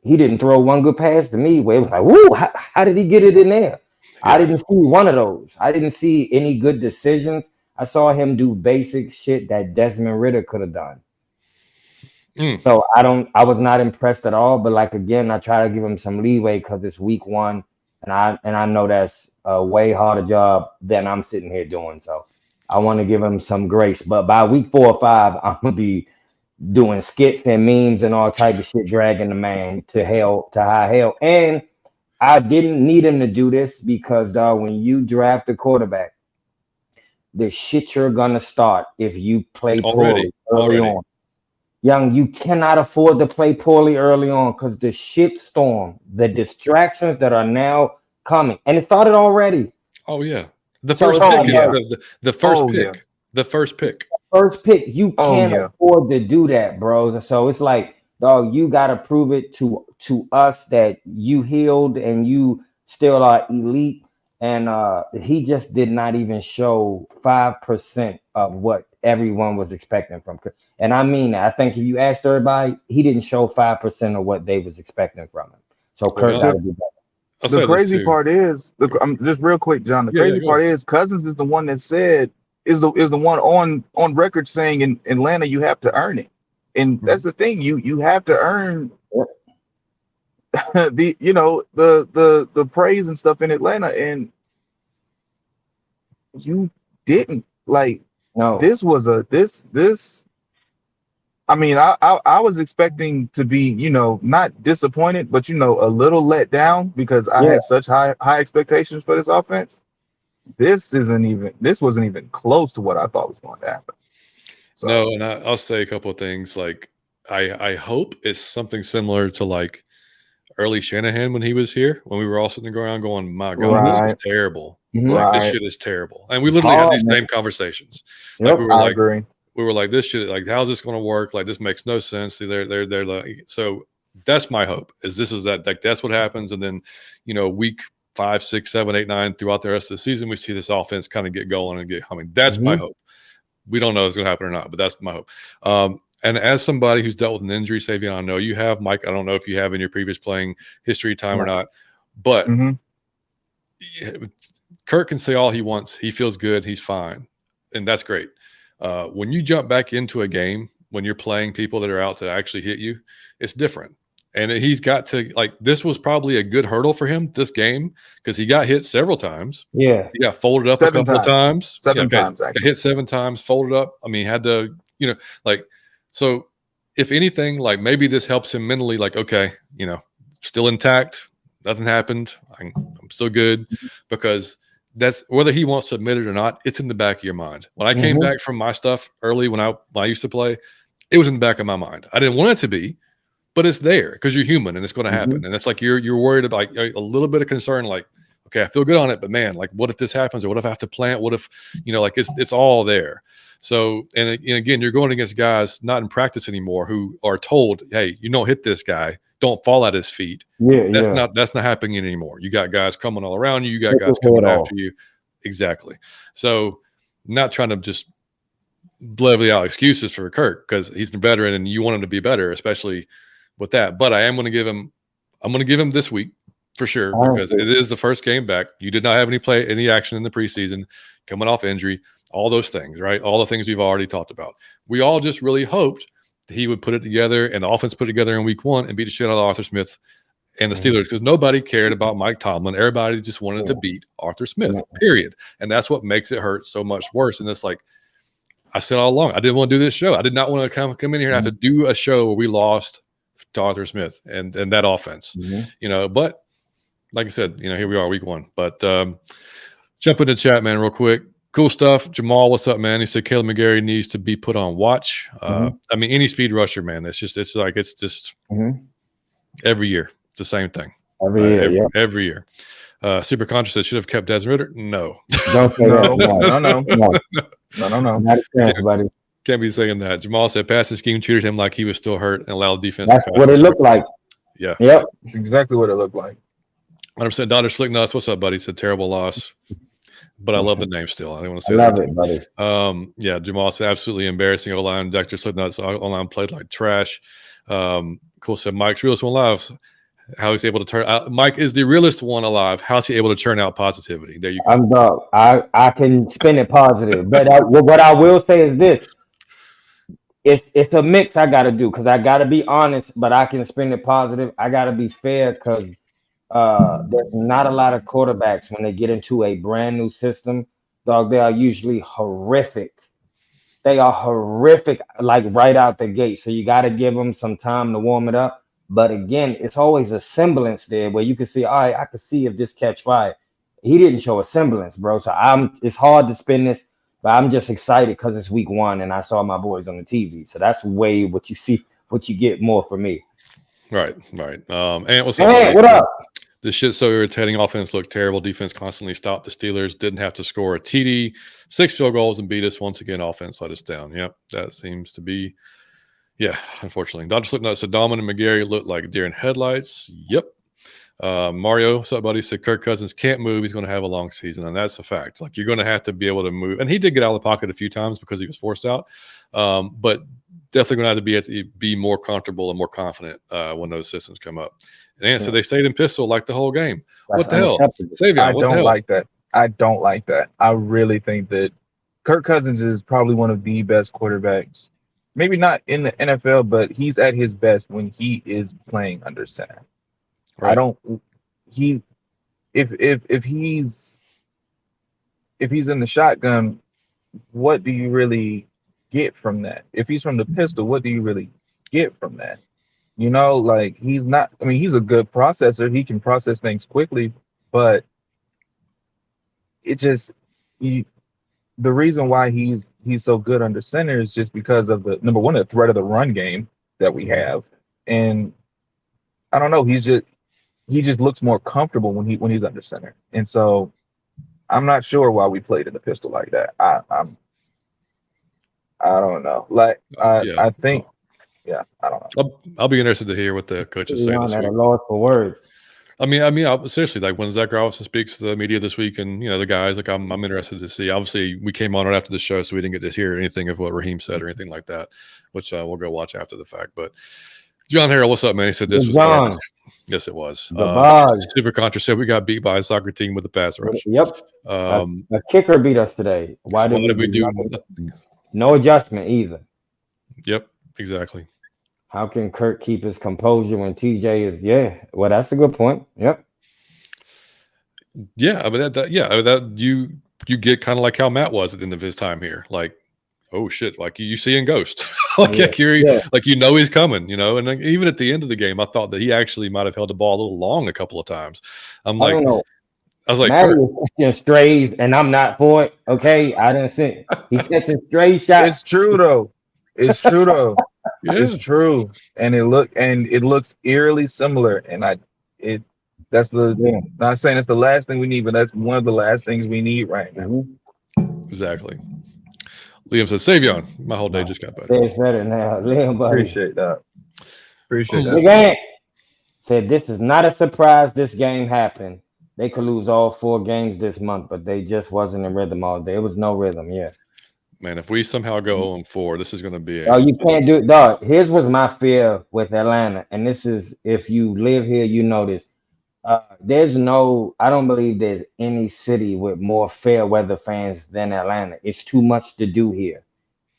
He didn't throw one good pass to me where it was like, woo, how did he get it in there? Yeah. I didn't see one of those. I didn't see any good decisions. I saw him do basic shit that Desmond Ridder could have done. So I was not impressed at all. But like, again, I try to give him some leeway because it's week 1. And I know that's a way harder job than I'm sitting here doing. So I want to give him some grace. But by week 4 or 5, I'm going to be doing skits and memes and all type of shit, dragging the man to high hell. And I didn't need him to do this because, dog, when you draft a quarterback, the shit you're gonna start if you play poorly early on. Young, you cannot afford to play poorly early on because the shit storm, the distractions that are now coming, and it started already. Oh yeah, the first pick is the first pick. Yeah. The first pick. First pick, you can't afford to do that, bro. So it's like, dog, you gotta prove it to us that you healed and you still are elite. And he just did not even show 5% of what everyone was expecting from. And I mean, I think if you asked everybody, he didn't show 5% of what they was expecting from him. So Kirk got to be better. The crazy part is, just real quick, John. The crazy part is Cousins is the one that said is the one on record saying in Atlanta you have to earn it, and that's the thing. You have to earn the praise and stuff in Atlanta, and you didn't. Like, no, this was this. I mean, I was expecting to be, not disappointed, but a little let down because I had such high expectations for this offense. This wasn't even close to what I thought was going to happen. So. No, and I'll say a couple of things. Like, I hope it's something similar to like early Shanahan when he was here, when we were all sitting around going, "My God, this is terrible. Like, this shit is terrible." And we literally had these same conversations. Like, I agree. We were like, "This shit, like, how's this going to work? Like, this makes no sense." They're like, so that's my hope. That's what happens, and then week 5, 6, 7, 8, 9 throughout the rest of the season, we see this offense kind of get going and get humming. That's my hope. We don't know if it's going to happen or not, but that's my hope. And as somebody who's dealt with an injury, Saivion, I know you have, Mike. I don't know if you have in your previous playing history time or not, but Kirk can say all he wants. He feels good. He's fine, and that's great. When you jump back into a game, when you're playing people that are out to actually hit you, it's different. And he's got to, like, this was probably a good hurdle for him this game because he got hit several times. Yeah. He got folded up a couple of times. Seven times, got hit 7 times, folded up. I mean, he had to, so if anything, like maybe this helps him mentally, like, okay, still intact. Nothing happened. I'm still good, because that's whether he wants to admit it or not. It's in the back of your mind. When I came back from my stuff early, when I used to play, it was in the back of my mind. I didn't want it to be, but it's there because you're human and it's going to happen. And it's like you're worried about, like, a little bit of concern, like, okay, I feel good on it, but man, like, what if this happens, or what if I have to plant? What if, like, it's all there. So, and again, you're going against guys not in practice anymore who are told, hey, you don't hit this guy. Don't fall at his feet. That's not happening anymore. You got guys coming all around you. You got guys coming after you. Exactly. So, not trying to just blithely out excuses for Kirk because he's the veteran and you want him to be better, especially with that. But I'm going to give him this week for sure, because it is the first game back. You did not have any action in the preseason, coming off injury, all those things, right? All the things we've already talked about. We all just really hoped he would put it together and the offense put it together in week 1 and beat the shit out of Arthur Smith and the Steelers, because nobody cared about Mike Tomlin. Everybody just wanted to beat Arthur Smith, period. And that's what makes it hurt so much worse. And it's like, I said all along, I didn't want to do this show. I did not want to come in here and have to do a show where we lost to Arthur Smith and that offense, but like I said, here we are, week 1. But jump into the chat, man, real quick. Cool stuff. Jamal, what's up, man? He said Caleb McGarry needs to be put on watch. I mean, any speed rusher, man. It's just every year. It's the same thing. Every year. Super Contra said, should have kept Desmond Ridder. No. Don't say that. No. Not a chance, buddy. Can't be saying that. Jamal said passing scheme treated him like he was still hurt and allowed defense. That's what it looked like. Yeah. Yep. It's exactly what it looked like. 100%. Dr. Slicknuts, what's up, buddy? He said terrible loss. But I love the name still. I want to say I love it, buddy. Yeah, Jamal said absolutely embarrassing O-line. Dr. Slipknot's O-line played like trash. Cool said Mike's realest one alive. How he's able to turn out. Mike is the realest one alive. How's he able to turn out positivity? There you go. I'm dog. I can spin it positive. But what I will say is this. It's a mix I got to do, because I got to be honest, but I can spin it positive. I got to be fair, because there's not a lot of quarterbacks when they get into a brand new system, dog. They are usually horrific. They are horrific, like right out the gate. So you got to give them some time to warm it up. But again, it's always a semblance there where you can see, all right, I can see if this catch fire. He didn't show a semblance, bro. So it's hard to spin this, but I'm just excited because it's week 1 and I saw my boys on the TV. So that's way what you see, what you get more for me. Right. And what's up? Hey, what up? This shit's so irritating. Offense looked terrible. Defense constantly stopped the Steelers. Didn't have to score a TD. 6 field goals and beat us. Once again, offense let us down. Yep, that seems to be, unfortunately. Dr. Slipknot said Dominic and McGarry looked like deer in headlights. Yep. Mario, what's up, buddy? Said Kirk Cousins can't move. He's going to have a long season, and that's a fact. Like, you're going to have to be able to move. And he did get out of the pocket a few times because he was forced out. But definitely going to have to be more comfortable and more confident when those systems come up. And so they stayed in pistol like the whole game. What the hell? Saivion, I don't like that. I don't like that. I really think that Kirk Cousins is probably one of the best quarterbacks. Maybe not in the NFL, but he's at his best when he is playing under center. Right. If he's in the shotgun, what do you really get from that? If he's from the pistol, what do you really get from that? Like, he's not, I mean, he's a good processor. He can process things quickly, but it just, the reason why he's so good under center is just because of the, number one, the threat of the run game that we have. And I don't know, he just looks more comfortable when he's under center. And so I'm not sure why we played in the pistol like that. I don't know. Like, I think, I don't know. I'll be interested to hear what the coaches say this week. At a loss for words. I mean, seriously, like when Zach Robinson speaks to the media this week, and the guys, like I'm interested to see. Obviously, we came on right after the show, so we didn't get to hear anything of what Raheem said or anything like that, which we'll go watch after the fact. But John Harrell, what's up, man? He said this was garbage. Yes, it was. Super Contra said we got beat by a soccer team with a pass rush. Yep. A kicker beat us today. Why did we do? No adjustment either. Yep, exactly. How can Kirk keep his composure when TJ is? Yeah, well, that's a good point. Yep. Yeah, but that you get kind of like how Matt was at the end of his time here. Like, oh shit, like you see in Ghost, like like he's coming, and like, even at the end of the game, I thought that he actually might have held the ball a little long a couple of times. I'm like, I don't know. I was like, Matt was catching strays, and I'm not for it. Okay, I didn't see it. He catching stray shots. It's true though. It's true though. Yeah. It's true, and it looks eerily similar. And not saying it's the last thing we need, but that's one of the last things we need right now. Exactly. Liam said, Saivion, my whole day just got better. It's better now. Liam, buddy. Appreciate that. Big Ant said this is not a surprise this game happened. They could lose all 4 games this month, but they just wasn't in rhythm all day. It was no rhythm, yeah. Man, if we somehow go 0-4, this is going to be Oh, you can't do it, dog. Here's what's my fear with Atlanta, and this is, if you live here, you know this. I don't believe there's any city with more fair weather fans than Atlanta. It's too much to do here.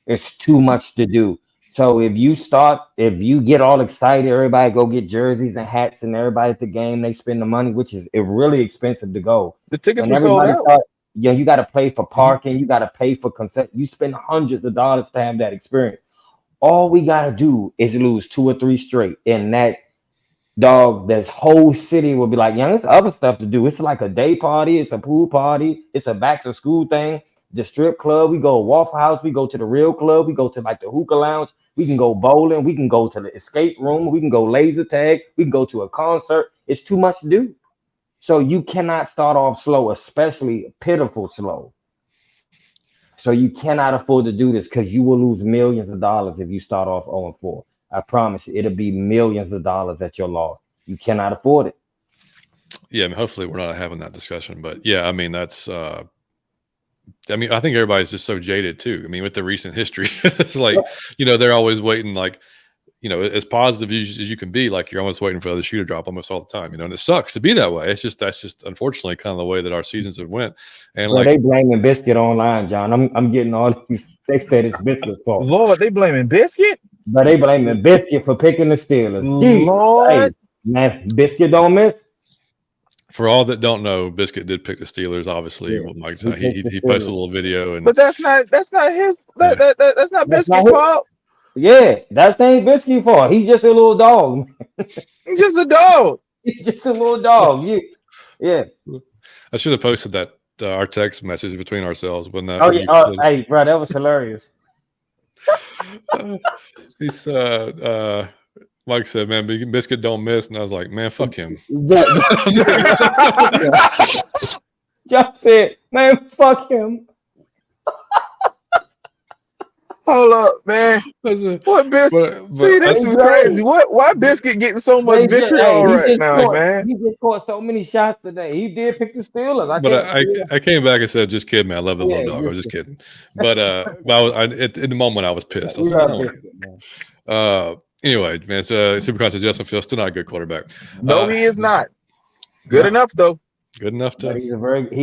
It's too much to do. So if you get all excited, everybody go get jerseys and hats, and everybody at the game, they spend the money, which is really expensive to go. The tickets were sold out. You got to pay for parking. You got to pay for consent. You spend hundreds of dollars to have that experience. All we got to do is lose 2 or 3 straight, and that dog, this whole city will be like, yeah, there's other stuff to do. It's like a day party. It's a pool party. It's a back to school thing. The strip club. We go to Waffle House. We go to the real club. We go to like the hookah lounge. We can go bowling. We can go to the escape room. We can go laser tag. We can go to a concert. It's too much to do. So you cannot start off slow, especially pitiful slow. So you cannot afford to do this because you will lose millions of dollars if you start off 0-4. I promise you, it'll be millions of dollars at your loss. You cannot afford it. Yeah, I mean, hopefully we're not having that discussion. But yeah, I mean, that's I think everybody's just so jaded too. I mean, with the recent history, it's like, they're always waiting, like, as positive as you can be, like you're almost waiting for the shoe to drop almost all the time, and it sucks to be that way. That's just unfortunately kind of the way that our seasons have went. And well, they blaming Biscuit online, John. I'm getting all these. They said it's Biscuit's fault. Lord, they blaming Biscuit, but they blaming Biscuit for picking the Steelers. Lord, hey, man, Biscuit don't miss. For all that don't know, Biscuit did pick the Steelers. Obviously, what Mike said, he posted a little video, but that's not his. That's not Biscuit's fault. Yeah, that's ain't Biscuit fault. He's just a little dog. He's just a dog. He's just a little dog. Yeah. I should have posted that our text message between ourselves when that. Oh yeah. Hey, bro, that was hilarious. He's Mike said, "Man, Biscuit don't miss," and I was like, "Man, fuck him." John said, "Man, fuck him." Hold up, man. What Biscuit? See, this is crazy. Why Biscuit getting so much vitriol right now, man? He just caught so many shots today. He did pick the Steelers. I came back and said, "Just kidding, man. I love the little dog." I was just kidding. But in the moment, I was pissed. I was like, anyway, man, Supercon says Justin Fields still not a good quarterback. No, he is not. Good enough though. Good enough to. He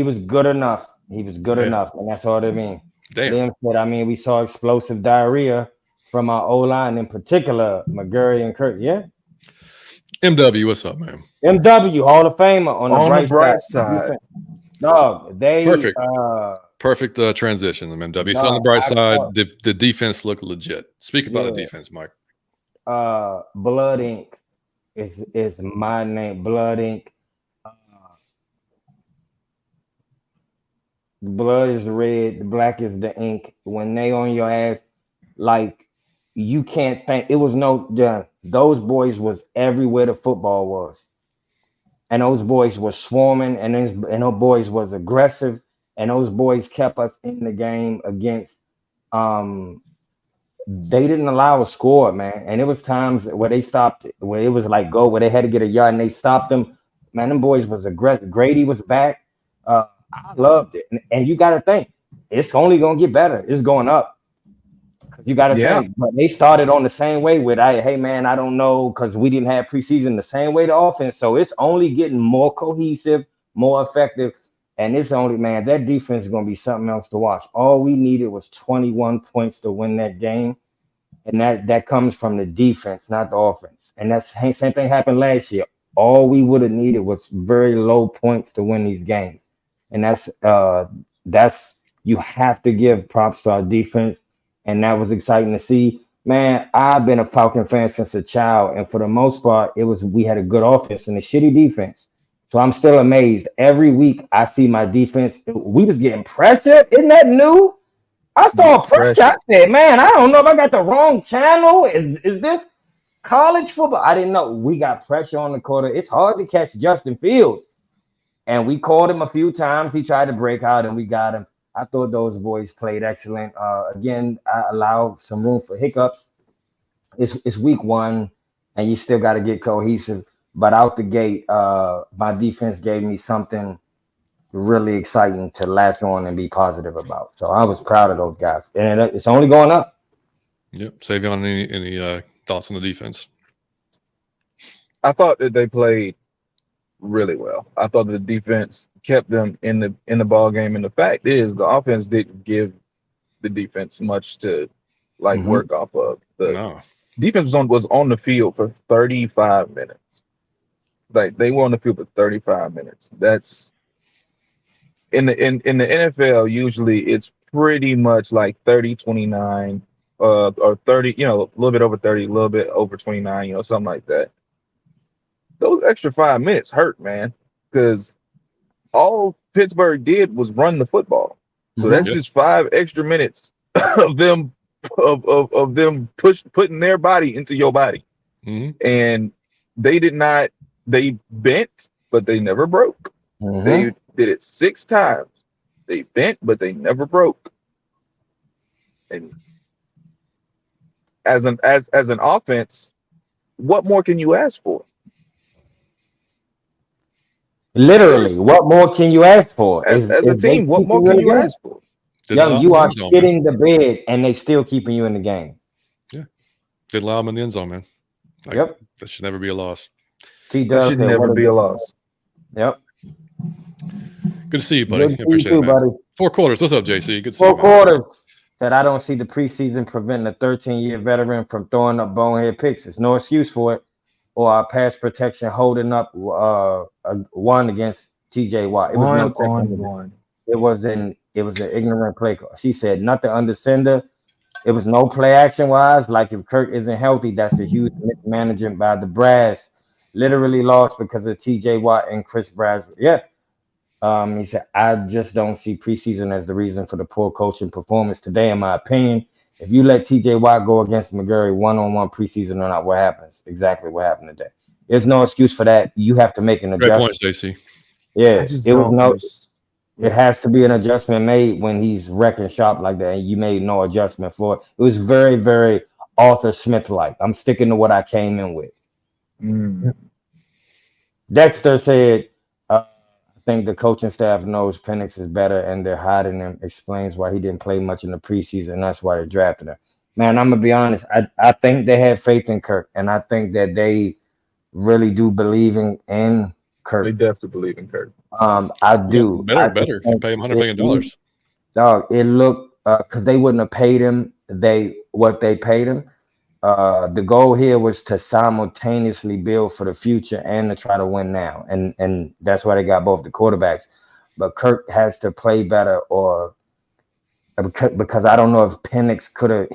was good enough. He was good enough, and that's all they mean. Damn. Said, we saw explosive diarrhea from our O-line, in particular, McGurry and Kirk. Yeah. MW, what's up, man? MW, Hall of Famer on the bright side. Dog, they perfect transition. MW. So on the bright side, the defense looked legit. Speak about the defense, Mike. Blood Ink is my name. Blood Ink. The blood is red, the black is the ink. When they on your ass, like you can't think. It was those boys was everywhere the football was, and those boys were swarming, and those boys was aggressive, and those boys kept us in the game against. They didn't allow a score, man, and it was times where they stopped, where it was like go, where they had to get a yard, and they stopped them. Man, them boys was aggressive. Grady was back. I loved it. And you got to think, it's only going to get better. It's going up. You got to think. But they started on the same way with, hey, man, I don't know, because we didn't have preseason the same way the offense. So it's only getting more cohesive, more effective. And it's only, man, that defense is going to be something else to watch. All we needed was 21 points to win that game. And that comes from the defense, not the offense. And that's same thing happened last year. All we would have needed was very low points to win these games. And that's you have to give props to our defense. And that was exciting to see. Man, I've been a Falcon fan since a child. And for the most part, we had a good offense and a shitty defense. So I'm still amazed. Every week I see my defense. We was getting pressure. Isn't that new? I saw pressure. I said, man, I don't know if I got the wrong channel. Is this college football? I didn't know. We got pressure on the quarter. It's hard to catch Justin Fields. And we called him a few times. He tried to break out, and we got him. I thought those boys played excellent. Again, I allowed some room for hiccups. It's week one, and you still got to get cohesive. But out the gate, my defense gave me something really exciting to latch on and be positive about. So I was proud of those guys, and it's only going up. Yep. Saivion, any thoughts on the defense? I thought that they played really well. I thought the defense kept them in the ball game, and the fact is, the offense didn't give the defense much to work off of. The defense was on the field for 35 minutes. Like they were on the field for 35 minutes. That's in the NFL, usually it's pretty much like 30-29 or 30, a little bit over 30, a little bit over 29, something like that. Those extra 5 minutes hurt, man, because all Pittsburgh did was run the football. So that's just 5 extra minutes of them putting their body into your body. And they bent, but they never broke. They did it 6 times. They bent, but they never broke. And as an offense, what more can you ask for? Literally, what more can you ask for? As a team, what more can you ask for? Young, you are shitting the bed, and they still keeping you in the game. Yeah, did allow them in the end zone, man. That should never be a loss. That should never be a loss. Yep. Good to see you, buddy. Appreciate it, buddy. 4 quarters. What's up, JC? Good to see you. 4 quarters. That I don't see the preseason preventing a 13-year veteran from throwing up bonehead picks. There's no excuse for it. Or our pass protection holding up one against TJ Watt. It was one. It was an ignorant play call. She said nothing under center. It was no play action wise. Like if Kirk isn't healthy, that's a huge mismanagement by the brass. Literally lost because of TJ Watt and Chris Bradford. Yeah. He said, I just don't see preseason as the reason for the poor coaching performance today, in my opinion. If you let TJ Watt go against McGurry one-on-one preseason or not, what happens? Exactly what happened today. There's no excuse for that. You have to make an adjustment. Great point, JC. Yeah, it has to be an adjustment made when he's wrecking shop like that, and you made no adjustment for it. It was very, very Arthur Smith-like. I'm sticking to what I came in with. Dexter said, I think the coaching staff knows Penix is better and they're hiding him. Explains why he didn't play much in the preseason. That's why they drafted him. Man, I'm going to be honest. I think they have faith in Kirk, and I think that they really do believe in Kirk. They definitely believe in Kirk. I do. Better if you pay him $100 million. Dog, it looked because they wouldn't have paid him what they paid him. The goal here was to simultaneously build for the future and to try to win now. And that's why they got both the quarterbacks. But Kirk has to play better because I don't know if Penix could have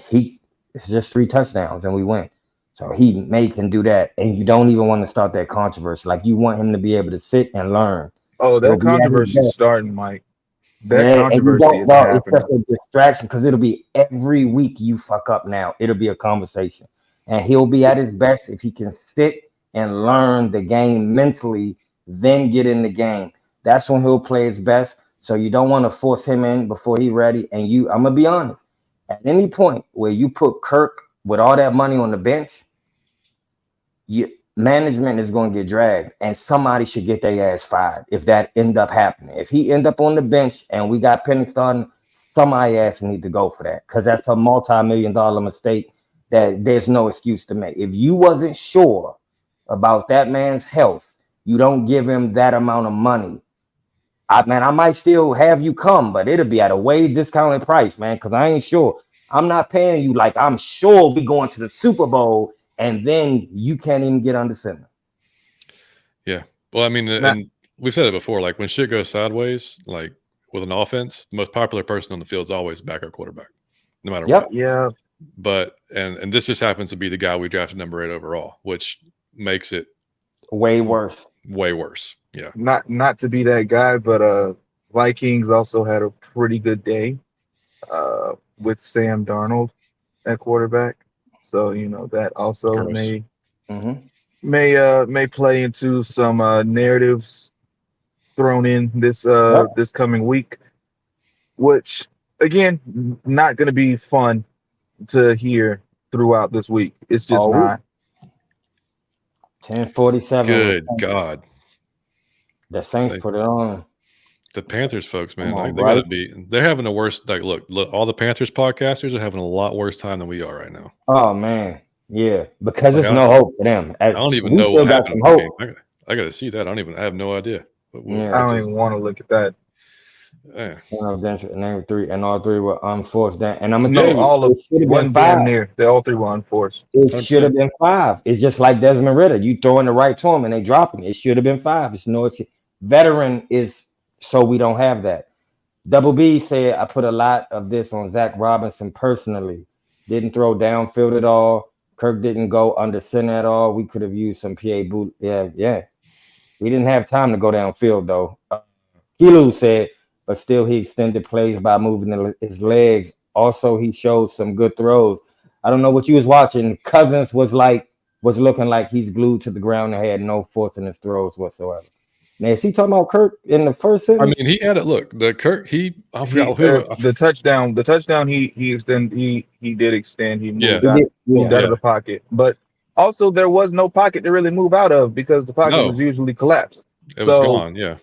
it's just 3 touchdowns and we win. So he can do that. And you don't even want to start that controversy. Like you want him to be able to sit and learn. Oh, that controversy is starting, Mike. That controversy is happening. It's just a distraction because it'll be every week you fuck up now. It'll be a conversation. And he'll be at his best if he can sit and learn the game mentally, then get in the game. That's when he'll play his best. So you don't want to force him in before he's ready. And I'm going to be honest. At any point where you put Kirk with all that money on the bench, management is going to get dragged, and somebody should get their ass fired if that end up happening. If he end up on the bench and we got Penix starting, somebody ass need to go for that because that's a multi-million-dollar mistake that there's no excuse to make. If you wasn't sure about that man's health, you don't give him that amount of money I might still have you come, but it'll be at a way discounted price, man, because I ain't sure. I'm not paying you like I'm sure we going to the Super Bowl, and then you can't even get under center. Yeah. Well, I mean, and we've said it before, like when shit goes sideways, like with an offense, the most popular person on the field is always backup quarterback, no matter what. Yeah. But and this just happens to be the guy we drafted number 8 overall, which makes it way worse. Way worse. Yeah. Not to be that guy, but Vikings also had a pretty good day with Sam Darnold at quarterback. So, that also may play into some narratives thrown in this this coming week, which again, not going to be fun to hear throughout this week. It's just not. 10:47. Good God. The Saints put it on. The Panthers folks, man, they're having the worst. Like, look, all the Panthers podcasters are having a lot worse time than we are right now. Oh man, yeah, because there's no hope for them. I don't even know what happened. I got to see that. I have no idea. I don't even want to look at that. Yeah. Name 3, and all 3 were unforced. And I'm gonna tell you, all of one damn near. They all 3 were unforced. It should have been 5. It's just like Desmond Ridder. You throwing the right to him and they dropping it. It should have been 5. It's veteran is so we don't have that. Double B said I put a lot of this on Zach Robinson personally. Didn't throw downfield at all. Kirk didn't go under center at all. We could have used some PA boot. Yeah. We didn't have time to go downfield though. Kilu said, but still he extended plays by moving his legs. Also, he showed some good throws. I don't know what you was watching. Cousins was looking like he's glued to the ground and had no force in his throws whatsoever. Now, is he talking about Kirk in the first sentence? I mean, he had it. Look, the Kirk, I forgot who. The touchdown, he did extend. He moved out of the pocket. But also, there was no pocket to really move out of because the pocket was usually collapsed. It was gone, yeah.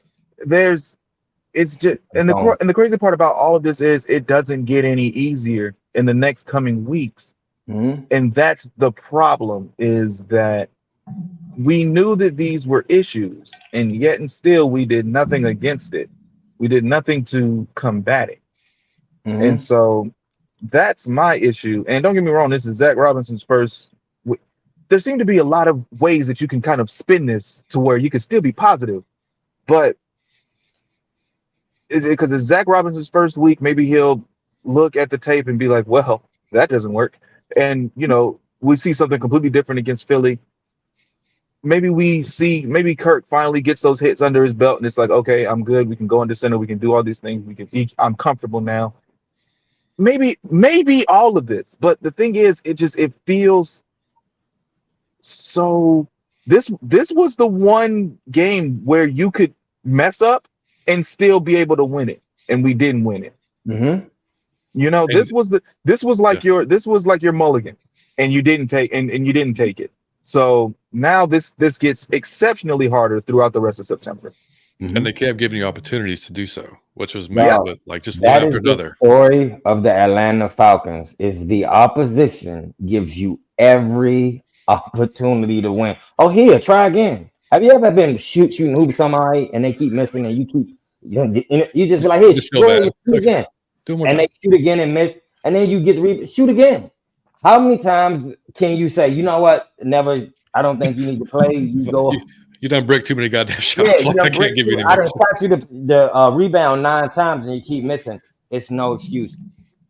It's just, and the crazy part about all of this is it doesn't get any easier in the next coming weeks. Mm-hmm. And that's the problem, is that we knew that these were issues, and yet and still we did nothing against it. We did nothing to combat it. Mm-hmm. And so that's my issue. And don't get me wrong, this is Zach Robinson's first. There seem to be a lot of ways that you can kind of spin this to where you can still be positive, but because it's Zach Robinson's first week, maybe he'll look at the tape and be like, well, that doesn't work. And, we see something completely different against Philly. Maybe Kirk finally gets those hits under his belt and it's like, okay, I'm good. We can go into center. We can do all these things. I'm comfortable now. Maybe all of this. But the thing is, it feels so. This was the one game where you could mess up and still be able to win it, and we didn't win it. Mm-hmm. This was like your mulligan, and you didn't take it. So now this gets exceptionally harder throughout the rest of September. Mm-hmm. And they kept giving you opportunities to do so, which was mad with just one after another. The story of the Atlanta Falcons is the opposition gives you every opportunity to win. Oh, here, try again. Have you ever been shooting hoops somebody and they keep missing and you just be like, here, shoot again. And they shoot again and miss, and then you get to shoot again. How many times can you say, you know what? Never. I don't think you need to play. You go. You done break too many goddamn shots. Yeah, I can't give you any more. I done shot you the rebound 9 times and you keep missing. It's no excuse.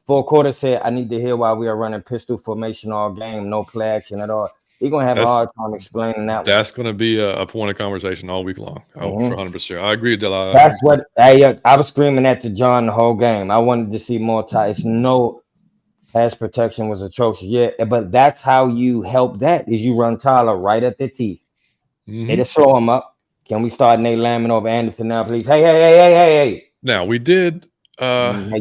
Full quarter said, I need to hear why we are running pistol formation all game, no play action at all. You're gonna have a hard time explaining that. That's gonna be a point of conversation all week long. For 100%. I agree with that. That's what I was screaming at to John the whole game. I wanted to see more ties. No pass protection was atrocious. Yeah, but that's how you help. That is you run Tyler right at the teeth. Mm-hmm. It'll slow him up. Can we start Nate Lamb over Anderson now, please? Hey. Now we did. You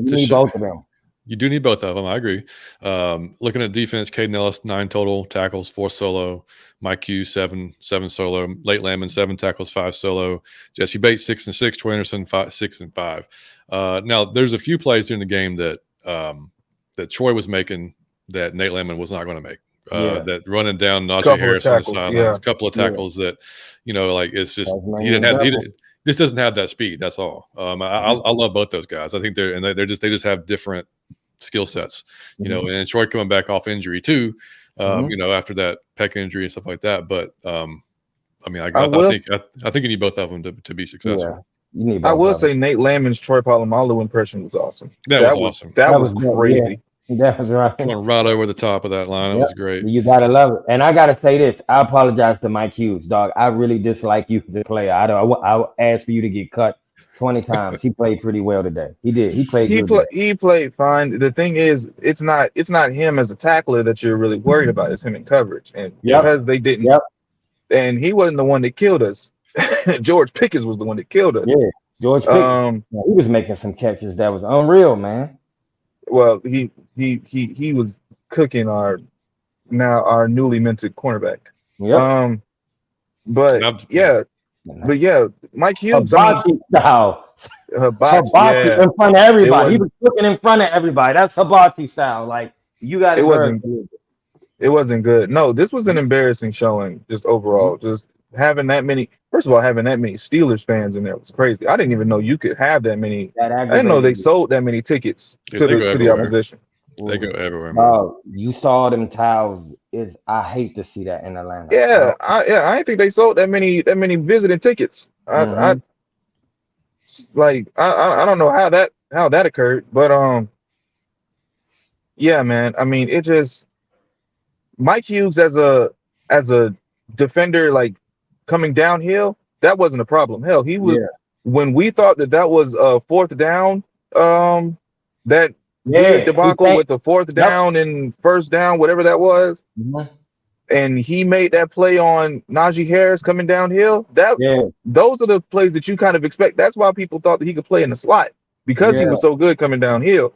need both of them. You do need both of them. I agree. Looking at defense, Caden Ellis, 9 total tackles, 4 solo. Mike Hughes, 7 solo. Late Lamon, 7 tackles, 5 solo. Jesse Bates, 6 and 6. Troy Anderson, 6 and 5. Now, there's a few plays in the game that Troy was making that Nate Lamon was not going to make. That running down Najee Harris on the sidelines, a couple of tackles that, it's just he just doesn't have that speed. That's all. I love both those guys. I think they just have different skill sets, you know. And Troy coming back off injury too, you know, after that pec injury and stuff like that. But I mean, I think you need both of them to be successful. Yeah. You need I will say Nate Landman's Troy Polamalu impression was awesome. That was awesome. That was crazy. Yeah. That was right. Going right over the top of that line. It was great. You gotta love it. And I gotta say this. I apologize to Mike Hughes, dog. I really dislike you, the player. I asked for you to get cut 20 times. He played pretty well today. He did. He played good. He played fine. The thing is, it's not him as a tackler that you're really worried about. It's him in coverage. And because they didn't, and he wasn't the one that killed us. George Pickens was the one that killed us. Yeah, George Pickens. He was making some catches that was unreal, man. Well, he was cooking our newly minted cornerback. Yeah. But Mike Hughes. Hibachi style. Hibachi in front of everybody. He was cooking in front of everybody. That's hibachi style. Like you got it wasn't good. It wasn't good. No, this was an embarrassing showing. Just overall, just having that many. First of all, having that many Steelers fans in there was crazy. I didn't even know you could have that many. I didn't know they sold that many tickets to the opposition. They go everywhere. Oh, you saw them towels. I hate to see that in Atlanta. Yeah, I didn't think they sold that many visiting tickets. I don't know how that occurred, but yeah, man. I mean, it just Mike Hughes as a defender, like coming downhill, that wasn't a problem. Hell, he was when we thought that was a fourth down, that debacle with the fourth down and first down, whatever that was. And he made that play on Najee Harris coming downhill. Those are the plays that you kind of expect. That's why people thought that he could play in the slot because he was so good coming downhill.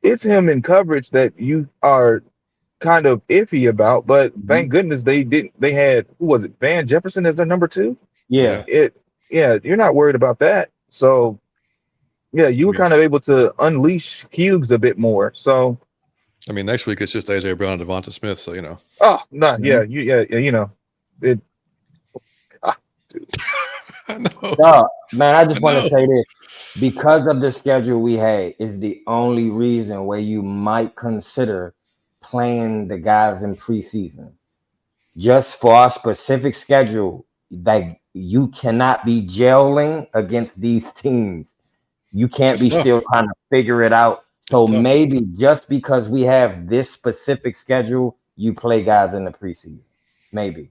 It's him in coverage that you are kind of iffy about, but thank goodness they had, who was it, Van Jefferson as their number 2? You're not worried about that. So you were kind of able to unleash Hughes a bit more. So I mean, next week it's just AJ Brown and Devonta Smith, so you know. Oh no, you know it. Dude. I know. No, man, I just want to say this. Because of the schedule we had is the only reason where you might consider playing the guys in preseason. Just for our specific schedule, like you cannot be gelling against these teams. You can't be still trying to figure it out. So maybe just because we have this specific schedule, you play guys in the preseason. Maybe.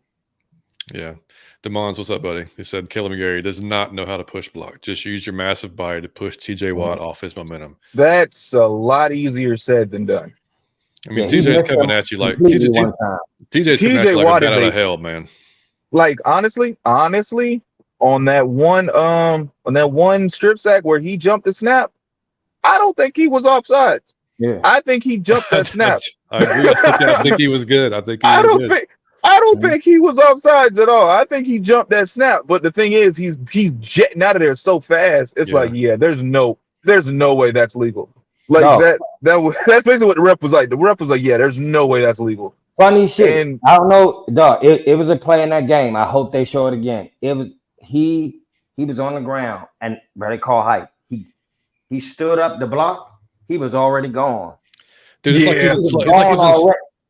Yeah. DeMons, what's up, buddy? He said Caleb McGarry does not know how to push block. Just use your massive body to push TJ Watt off his momentum. That's a lot easier said than done. I mean, TJ's coming at you like TJ's coming at you like Watt a bat out of hell, man. Like honestly, on that one strip sack where he jumped the snap, I don't think he was offside. Yeah, I think he jumped that snap. I agree. I think he was good. I don't think he was offsides at all. I think he jumped that snap. But the thing is, he's jetting out of there so fast. It's there's no way that's legal. Like that's basically what the ref was like. The ref was like, there's no way that's legal. Funny shit. And I don't know, dog. It was a play in that game. I hope they show it again. It was he was on the ground and they call height. He stood up the block. He was already gone. Dude, it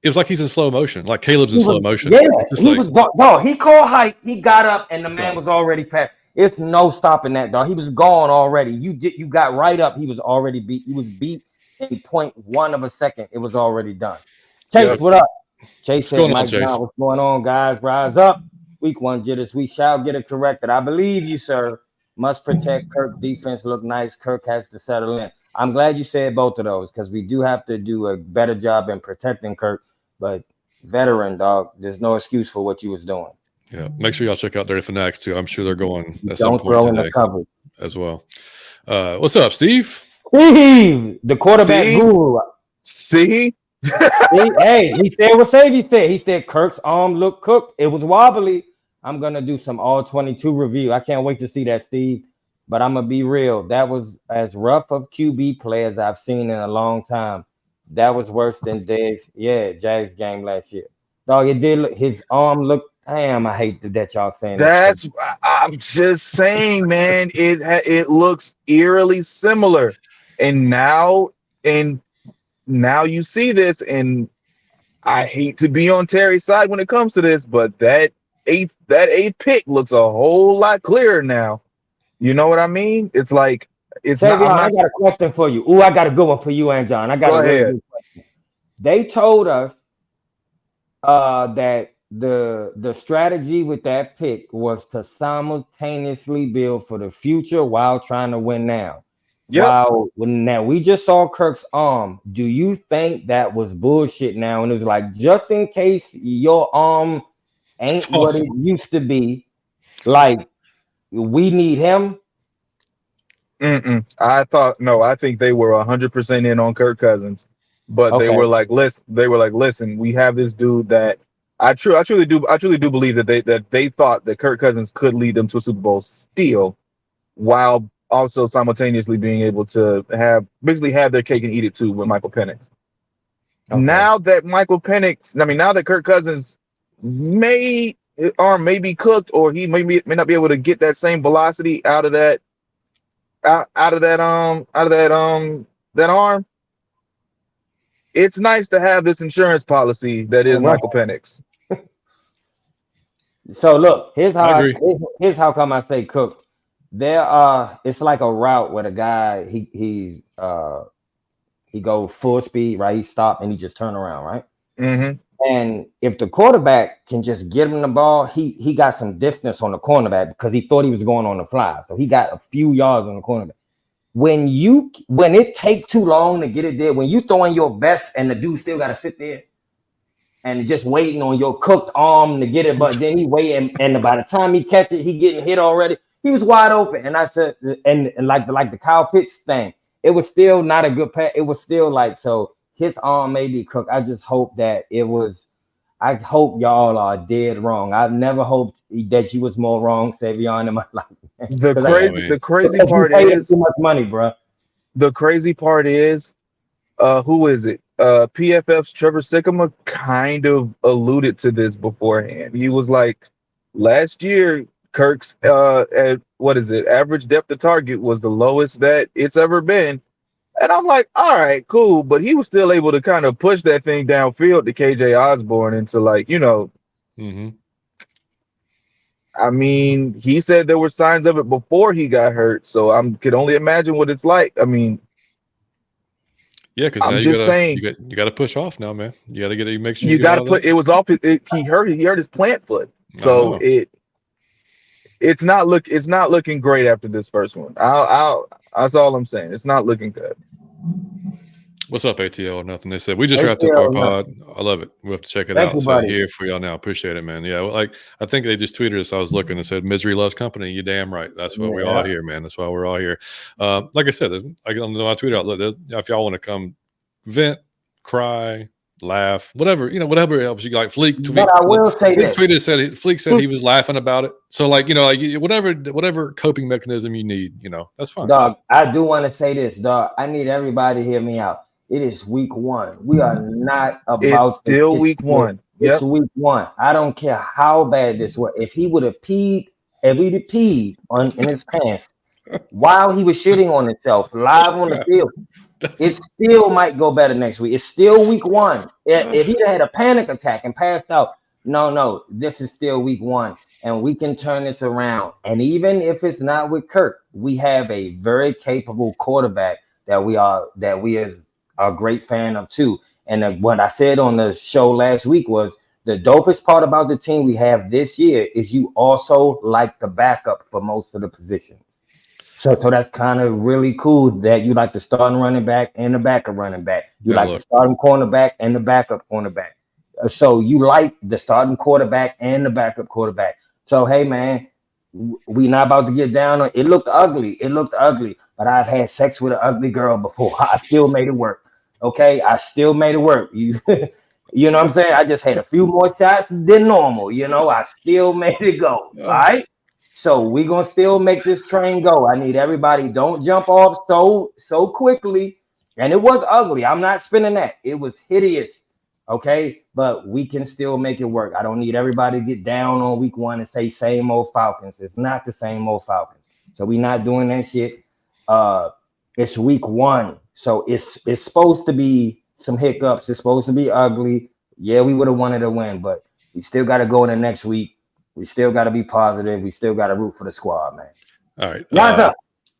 was like he's in slow motion. Like Caleb's in slow motion. Yeah, he was gone. No, he called height. He got up, and the man was already past. It's no stopping that, dog. He was gone already. You got right up. He was already beat. He was beat in 0.1 of a second. It was already done. Chase, what up? Chase said, Mike Brown, what's going on, guys? Rise up. Week 1 jitters. We shall get it corrected. I believe you, sir. Must protect Kirk. Defense look nice. Kirk has to settle in. I'm glad you said both of those because we do have to do a better job in protecting Kirk. But veteran, dog, there's no excuse for what you was doing. Yeah, make sure y'all check out Dirty Fanatics too. I'm sure they're going at some point today as well. What's up, Steve? Steve, the quarterback guru. See? Hey, he said what Saivion said. He said Kirk's arm looked cooked. It was wobbly. I'm going to do some all 22 review. I can't wait to see that, Steve. But I'm going to be real. That was as rough of QB play as I've seen in a long time. That was worse than Jags game last year. Dog, it did look, his arm looked Damn, I hate that y'all saying That's I'm just saying, man. It looks eerily similar, and now you see this, and I hate to be on Terry's side when it comes to this, but that eighth pick looks a whole lot clearer now. You know what I mean? It's like it's Saivion, not. I'm not. I got a question for you. Ooh, I got a good one for you and John. I got Go a really ahead. good question. They told us that the strategy with that pick was to simultaneously build for the future while trying to win now. Yep. Now we just saw Kirk's arm. Do you think that was bullshit now? And it was like, just in case your arm ain't what it used to be, like we need him. I think they were 100% in on Kirk Cousins, but Okay. they were like, listen, we have this dude that I truly do believe that they thought that Kirk Cousins could lead them to a Super Bowl still, while also simultaneously being able to have their cake and eat it too with Michael Penix. Okay. Now that Kirk Cousins his arm may be cooked, or he may not be able to get that same velocity out of that arm. It's nice to have this insurance policy that is Michael Penix. So look, here's how come I say cooked. It's like a route where the guy he goes full speed, right? He stopped and he just turn around, right? Mm-hmm. And if the quarterback can just get him the ball, he got some distance on the cornerback because he thought he was going on the fly, so he got a few yards on the cornerback. When it take too long to get it there, when you throwing your best and the dude still got to sit there and just waiting on your cooked arm to get it, but then he waiting, and by the time he catch it, he getting hit already. He was wide open, and I said, and like the Kyle Pitts thing, it was still not a good pass. It was still like, so his arm may be cooked. I just hope that it was. I hope y'all are dead wrong. I've never hoped that you was more wrong, Saivion, in my life. The crazy part is too much money, bro. The crazy part is, who is it? PFF's Trevor Sycamore kind of alluded to this beforehand. He was like, last year, Kirk's average depth of target was the lowest that it's ever been. And I'm like, all right, cool. But he was still able to kind of push that thing downfield to KJ Osborne into Mm-hmm. I mean, he said there were signs of it before he got hurt. So I could only imagine what it's like. I mean, yeah, because now you got to push off now, man. You got to get it. Make sure you got to put. It was off. He hurt his plant foot, so it's not looking great after this first one. That's all I'm saying. It's not looking good. What's up, ATL or nothing? They said we just wrapped up our pod. I love it. We'll have to check it out. So here for y'all now. Appreciate it, man. Yeah, like I think they just tweeted us. I was looking and said, "Misery loves company." You damn right. That's why we all here, man. That's why we're all here. Like I said, I tweeted out. Look, if y'all want to come, vent, cry, laugh, whatever helps you. Like Fleek tweeted Fleek said he was laughing about it. So whatever coping mechanism you need, that's fine. Dog, I do want to say this, dog. I need everybody to hear me out. It is week 1. We are not about. It's still week 1. It's week 1. I don't care how bad this was. If he would have peed, in his pants while he was shitting on himself live on the field, it still might go better next week. It's still week 1. If he had a panic attack and passed out, no, this is still week 1, and we can turn this around. And even if it's not with Kirk, we have a very capable quarterback that we are a great fan of too. And what I said on the show last week was the dopest part about the team we have this year is you also like the backup for most of the positions. So that's kind of really cool that you like the starting running back and the backup running back. You like the starting cornerback and the backup cornerback. So you like the starting quarterback and the backup quarterback. So, hey, man, we not about to get down on it. Looked ugly. But I've had sex with an ugly girl before. I still made it work. Okay? I still made it work. You know what I'm saying? I just had a few more shots than normal. I still made it go. All right? So we're going to still make this train go. I need everybody, don't jump off so quickly. And it was ugly. I'm not spinning that. It was hideous. Okay, but we can still make it work. I don't need everybody to get down on week 1 and say same old Falcons. It's not the same old Falcons. So we're not doing that shit. It's week 1. So it's supposed to be some hiccups. It's supposed to be ugly. Yeah, we would have wanted to win, but we still got to go in the next week. We still got to be positive. We still got to root for the squad, man. All right.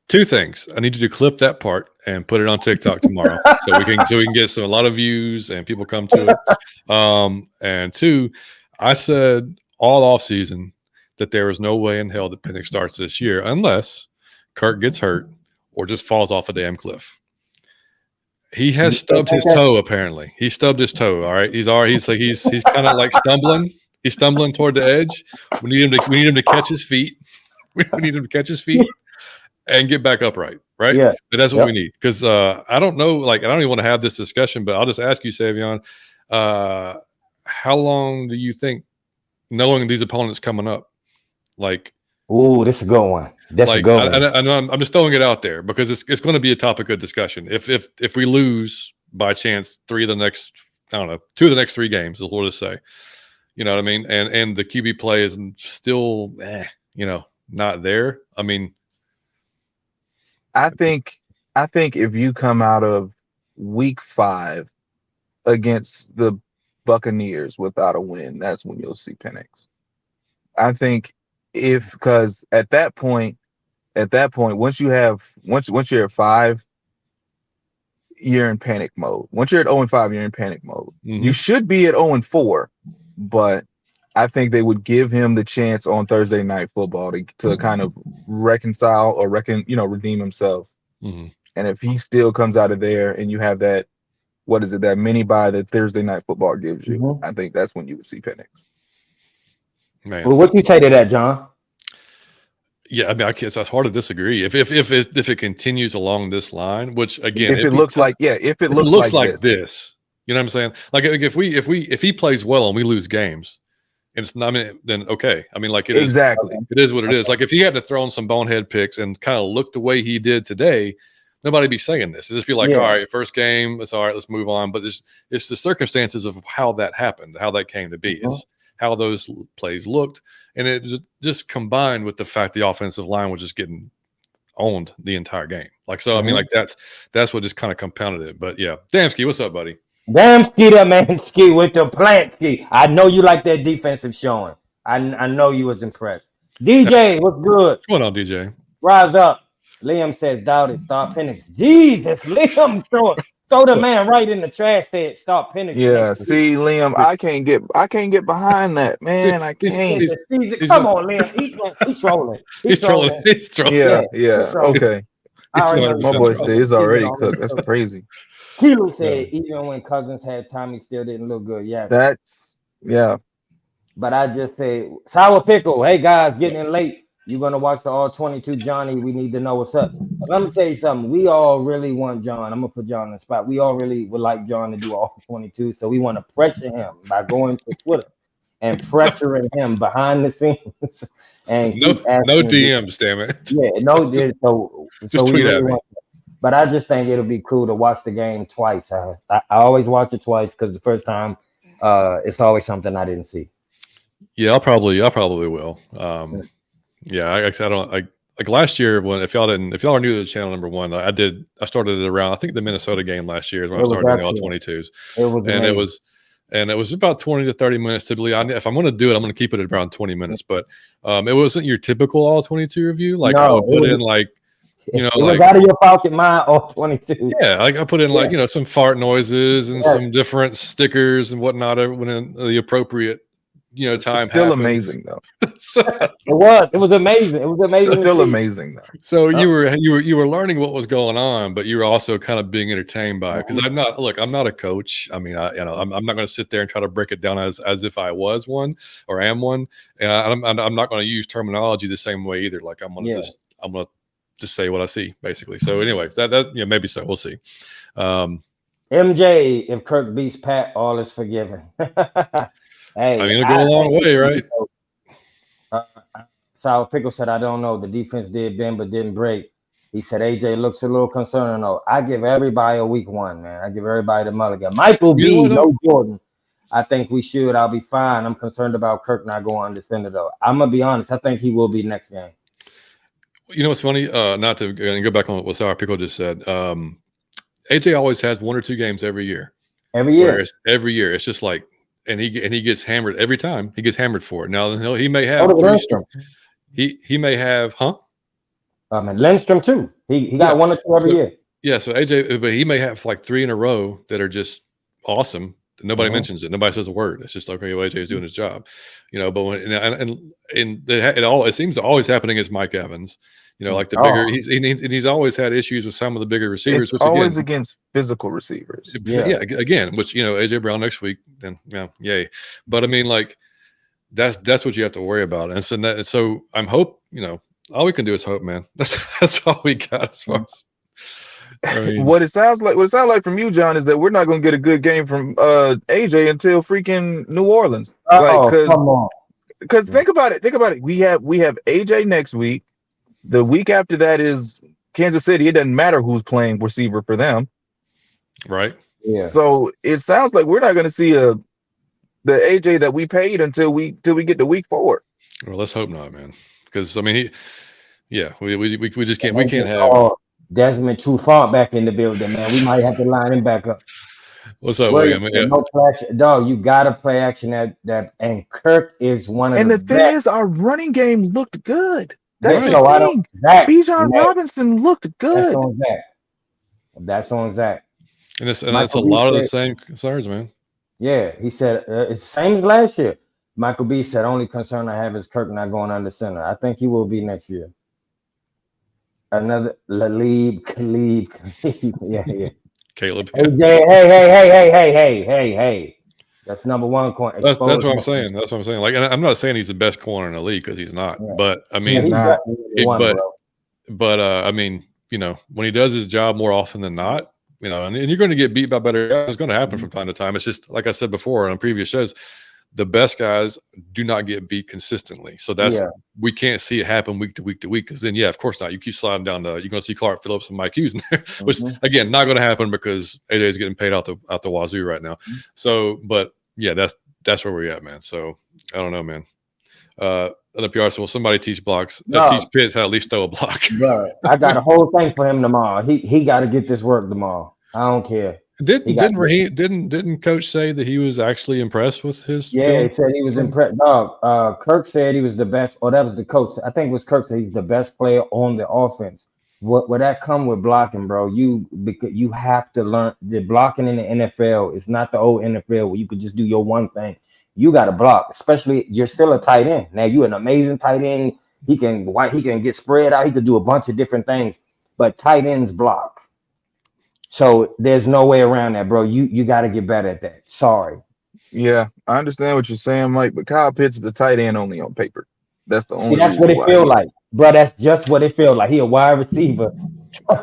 2 things. I need you to clip that part and put it on TikTok tomorrow, so we can get a lot of views and people come to it. And 2, I said all off season that there is no way in hell that Penix starts this year unless Kirk gets hurt or just falls off a damn cliff. He has stubbed his toe. Apparently, he stubbed his toe. All right, he's kind of like stumbling. He's stumbling toward the edge. We need him to catch his feet. We need him to catch his feet and get back upright. Right? Yeah. But that's what we need. Because I don't know. Like, I don't even want to have this discussion, but I'll just ask you, Saivion, how long do you think, knowing these opponents coming up, like? Ooh, this is a good one. That's a good one. I'm just throwing it out there because it's going to be a topic of discussion. If we lose by chance 2 of the next 3 games, we'll just say, you know what I mean? And the QB play is still, not there. I mean, I think if you come out of week 5 against the Buccaneers without a win, that's when you'll see Penix. I think because at that point, once you're at 5, you're in panic mode. Once you're at 0-5, you're in panic mode. Mm-hmm. You should be at 0-4, but I think they would give him the chance on Thursday Night Football to kind of reconcile or redeem himself. Mm-hmm. And if he still comes out of there and you have that, that mini bye that Thursday Night Football gives you, mm-hmm. I think that's when you would see Penix. Man. Well, what do you say to that, John? Yeah, I mean, it's hard to disagree. If it continues along this line, which again, if it looks like this, you know what I'm saying? Like if he plays well and we lose games, and it's not, I mean, then okay. I mean, like it is what it is. Like if he had to throw in some bonehead picks and kind of look the way he did today, nobody'd be saying this. It'd just be like, all right, first game, it's all right, let's move on. But it's the circumstances of how that happened, how that came to be. Mm-hmm. It's how those plays looked, and it just combined with the fact the offensive line was just getting owned the entire game. Like, so, I mean, like that's what just kind of compounded it. But yeah, Damski, what's up, buddy? Damski, that man ski with the plant ski. I know you like that defensive showing. I know you was impressed. DJ, what's good? What's going on, DJ? Rise up. Liam says, doubt it. Start Penix. Jesus, Liam, throw the man right in the trash head. Start Penix. Yeah, see, Liam, I can't get behind that, man. I can't. Come on, Liam. He's trolling. He's trolling. Yeah. Okay. My boy said it's already cooked. That's crazy. Kilo said even when Cousins had time, he still didn't look good. Yeah. But I just say sour pickle. Hey guys, getting in late. You're gonna watch the all 22, Johnny. We need to know what's up. But let me tell you something. We all really want John. I'm gonna put John on the spot. We all really would like John to do all 22. So we want to pressure him by going to Twitter and pressuring him behind the scenes. And no DMs, damn it. Yeah, no. Just tweet at me. But I just think it'll be cool to watch the game twice. I always watch it twice because the first time, it's always something I didn't see. Yeah, I probably will. Yeah, I don't like last year if y'all are new to the channel, number one, I started it around, I think the Minnesota game last year is when I started doing all 22s. It was about 20 to 30 minutes typically. If I'm going to do it, I'm going to keep it at around 20 minutes. But it wasn't your typical all 22 review. Like I would put in like, you know, it was out of your pocket, my all 22. Yeah, like I put in like, you know, some fart noises and some different stickers and whatnot when in the appropriate, you know, time. It's still amazing though. It was amazing. It was amazing. Still amazing though. So you were learning what was going on, but you were also kind of being entertained by it. Because I'm not a coach. I mean, I'm not going to sit there and try to break it down as if I was one or am one. And I'm not going to use terminology the same way either. Like I'm gonna just say what I see basically. So anyways, that maybe so. We'll see. MJ, if Kirk beats Pat, all is forgiven. Hey, I mean, it'll go a long way, right? Sour Pickle said, I don't know. The defense did bend but didn't break. He said, AJ looks a little concerned. No, I give everybody a week 1, man. I give everybody the mulligan. Michael B, no Jordan. I think we should. I'll be fine. I'm concerned about Kirk not going under center, though. I'm going to be honest. I think he will be next game. You know what's funny? Not to go back on what Sour Pickle just said. AJ always has 1 or 2 games every year. Every year. Every year. It's just like, and he gets hammered every time. He gets hammered for it. Now he may have 3 straight. He may have, and Lindstrom too. He got 1 or 2 every year. Yeah, so AJ, but he may have like 3 in a row that are just awesome. Nobody mentions it. Nobody says a word. It's just like, okay, well, AJ is doing his job, But when it seems to always happen against Mike Evans. Like the bigger he's always had issues with some of the bigger receivers. It's always against physical receivers. Yeah, again, which AJ Brown next week, then yay. But I mean, like that's what you have to worry about. And so I'm all we can do is hope, man. That's all we got as far as. I mean, what it sounds like from you, John, is that we're not going to get a good game from AJ until freaking New Orleans. Come on. Because think about it. We have AJ next week. The week after that is Kansas City. It doesn't matter who's playing receiver for them, right? Yeah. So it sounds like we're not going to see the AJ that we paid until we get to week 4. Well, let's hope not, man. Because I mean, we just can't. We can't have Desmond Trufant back in the building, man. We might have to line him back up. What's up, William? No play action. Dog, you gotta play action that and Kirk is one of and the thing best. Is our running game looked good. That's so the thing. Bijan Robinson looked good. That's on Zach. And it's a lot of the same concerns, man. Yeah, he said it's the same as last year. Michael B said only concern I have is Kirk not going under center. I think he will be next year. Another Khalib. Yeah. Caleb. Hey. That's number 1 corner. That's what I'm saying. That's what I'm saying. Like, and I'm not saying he's the best corner in the league because he's not. Yeah. But I mean, I mean, when he does his job more often than not, and you're going to get beat by better guys. It's going to happen from time to time. It's just like I said before on previous shows. The best guys do not get beat consistently. So we can't see it happen week to week to week. Because then, of course not. You keep sliding down you're going to see Clark Phillips and Mike Hughes in there, which again, not going to happen because AJ is getting paid out the wazoo right now. So, but that's where we're at, man. So I don't know, man. Other PR said, well, somebody teach blocks. Teach Pitts how to at least throw a block. Bro, I got a whole thing for him tomorrow. He got to get this work tomorrow. I don't care. Didn't Coach say that he was actually impressed with his? Yeah, film? He said he was impressed. Dog, Kirk said he was the best. Or that was the coach. I think it was Kirk said he's the best player on the offense. What that come with blocking, bro? Because you have to learn the blocking in the NFL. It's not the old NFL where you could just do your one thing. You got to block, especially you're still a tight end. Now you're an amazing tight end. He can get spread out. He could do a bunch of different things, but tight ends block. So there's no way around that, bro. You got to get better at that. Sorry. Yeah, I understand what you're saying, Mike, but Kyle Pitts is the tight end only on paper. That's the only. That's what it feels like, bro. That's just what it feels like. He a wide receiver.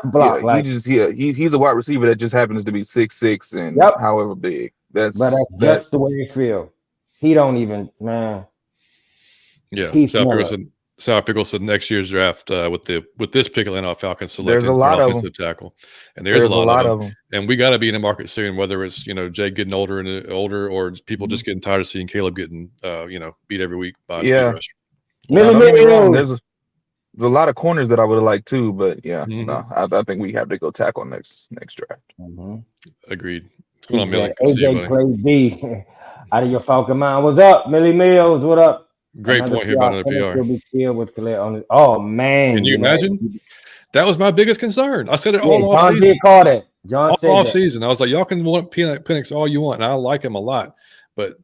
Block. He's a wide receiver that just happens to be 6'6" and however big. That's just the way it feels. He don't even, man. Yeah. Sour Pickle said next year's draft with this pick Atlanta Falcons selected there's a lot of offensive tackle, and there's a lot of them. And we got to be in the market soon, whether it's Jay getting older or people just getting tired of seeing Caleb getting beat every week by a rush. Don't get me wrong, there's a lot of corners that I would have liked too, but I think we have to go tackle next draft. Agreed. What's going on, Millie? AJ Clay B out of your Falcon mind. What's up, Millie Mills? What up? Great point here about another PR. Oh man! Can you imagine? That was my biggest concern. I said it all off season. John did call it. John said all season. I was like, y'all can want Penix all you want, and I like him a lot, but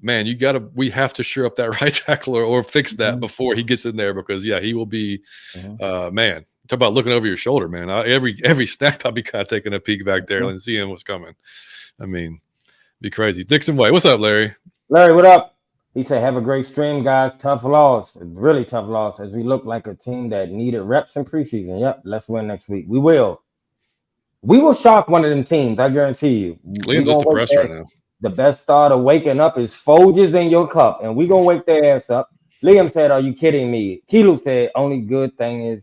man, we have to shore up that right tackle or fix that before he gets in there because he will be, man. Talk about looking over your shoulder, man. Every snap I'll be kind of taking a peek back there and seeing what's coming. I mean, be crazy. Dixon Way, what's up, Larry? Larry, what up? He said, have a great stream, guys. Tough loss. Really tough loss as we look like a team that needed reps in preseason. Yep, let's win next week. We will. We will shock one of them teams, I guarantee you. Liam's just depressed right now. The best starter waking up is Folgers in your cup, and we're going to wake their ass up. Liam said, are you kidding me? Kilo said, only good thing is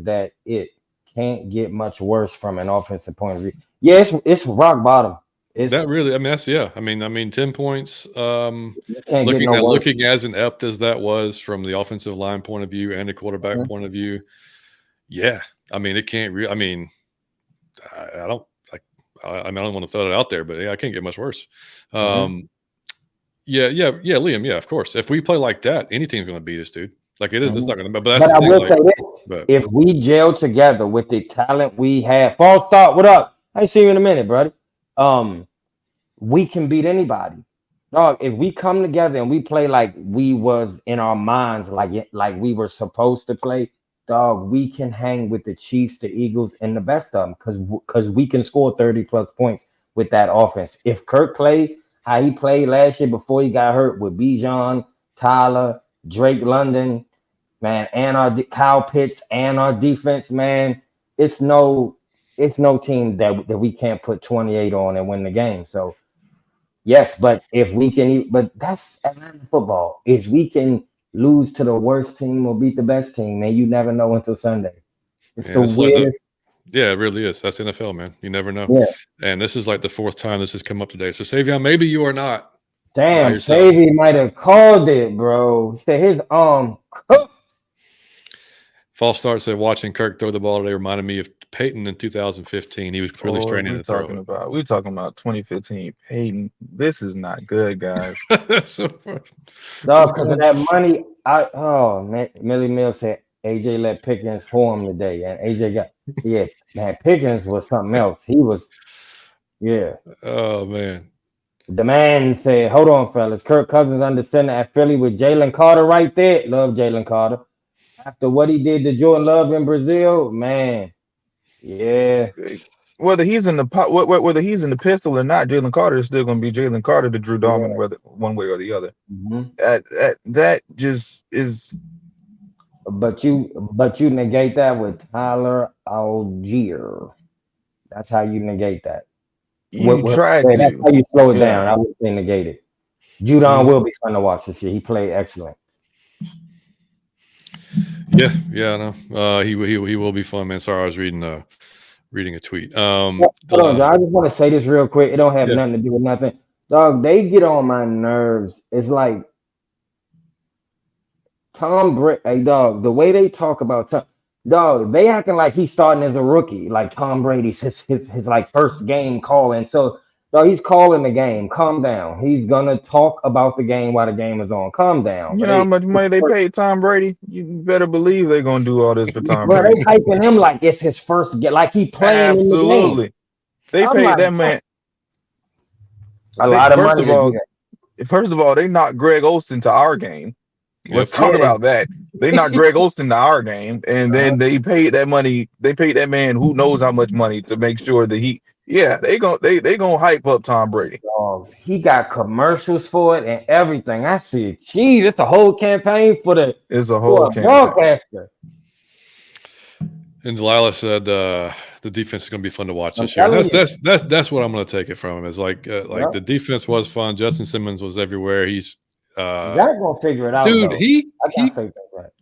that it can't get much worse from an offensive point of view. Yeah, it's rock bottom. That really, I mean, that's I mean, 10 points. Can't get no looking as inept as that was from the offensive line point of view and the quarterback point of view. Yeah, I mean, it can't. I mean, I don't like. I don't want to throw it out there, but I can't get much worse. Yeah, Liam. Yeah, of course. If we play like that, any team's going to beat us, dude. Like it is. It's not going to. But that's I will say this: if we gel together with the talent we have, false start. What up? I see you in a minute, brother. We can beat anybody, dog. If we come together and we play like we was in our minds, like we were supposed to play, dog, we can hang with the Chiefs, the Eagles, and the best of them because we can score 30+ points with that offense. If Kirk played how he played last year before he got hurt with Bijan, Tyler, Drake London, man, and our Kyle Pitts and our defense, man, it's no team that we can't put 28 on and win the game. So yes, but if we can, but that's Atlanta football. Is we can lose to the worst team or beat the best team, and you never know until Sunday. It's the weirdest. It really is. That's NFL, man. You never know. Yeah. And this is like the 4th time this has come up today. So Saivion, maybe you are not. Damn, Saivion might have called it, bro. He said his arm. False start said watching Kirk throw the ball today reminded me of Peyton in 202015. He was really straining to throw it. We're talking about 2015 Peyton. This is not good, guys. So no, because of that money. Millie Mills said AJ let Pickens form today, and AJ got man. Pickens was something else. He was, Oh man. The man said, "Hold on, fellas. Kirk Cousins under center at Philly with Jalen Carter right there. Love Jalen Carter. After what he did to Jordan Love in Brazil, man. Yeah. Whether he's in the pistol or not, Jalen Carter is still going to be Jalen Carter to Drew Dalman, whether one way or the other. That just is. But you negate that with Tyler Algier. That's how you negate that. Try to. That's how you slow it down. I would say negate it. Judon will be fun to watch this year. He played excellent. I know. He will be fun, man. Sorry, I was reading a tweet. Hold on, John. I just want to say this real quick. It don't have nothing to do with nothing. Dog, they get on my nerves. It's like Tom Brady. Hey, dog, the way they talk about Tom, dog, they acting like he's starting as a rookie, like Tom Brady's his like first game calling. So, dog, he's calling the game. Calm down. He's gonna talk about the game while the game is on. Calm down. You know how much money they paid Tom Brady? You better believe they're gonna do all this for Tom Brady. They hyping him like it's his first get, like he playing Absolutely. in the game. They paid that man a lot of money. First of all, they knocked Greg Olsen to our game. Let's talk about that. They knocked Greg Olsen to our game, and then they paid that money. They paid that man who knows how much money to make sure that they gonna hype up Tom Brady. He got commercials for it and everything. I see. Geez, it's a whole campaign for the. It's a whole campaign. Broadcaster. And Delilah said the defense is going to be fun to watch this year. That's what I'm going to take it from him. Is like the defense was fun. Justin Simmons was everywhere. He's not going to figure it out, dude. Though.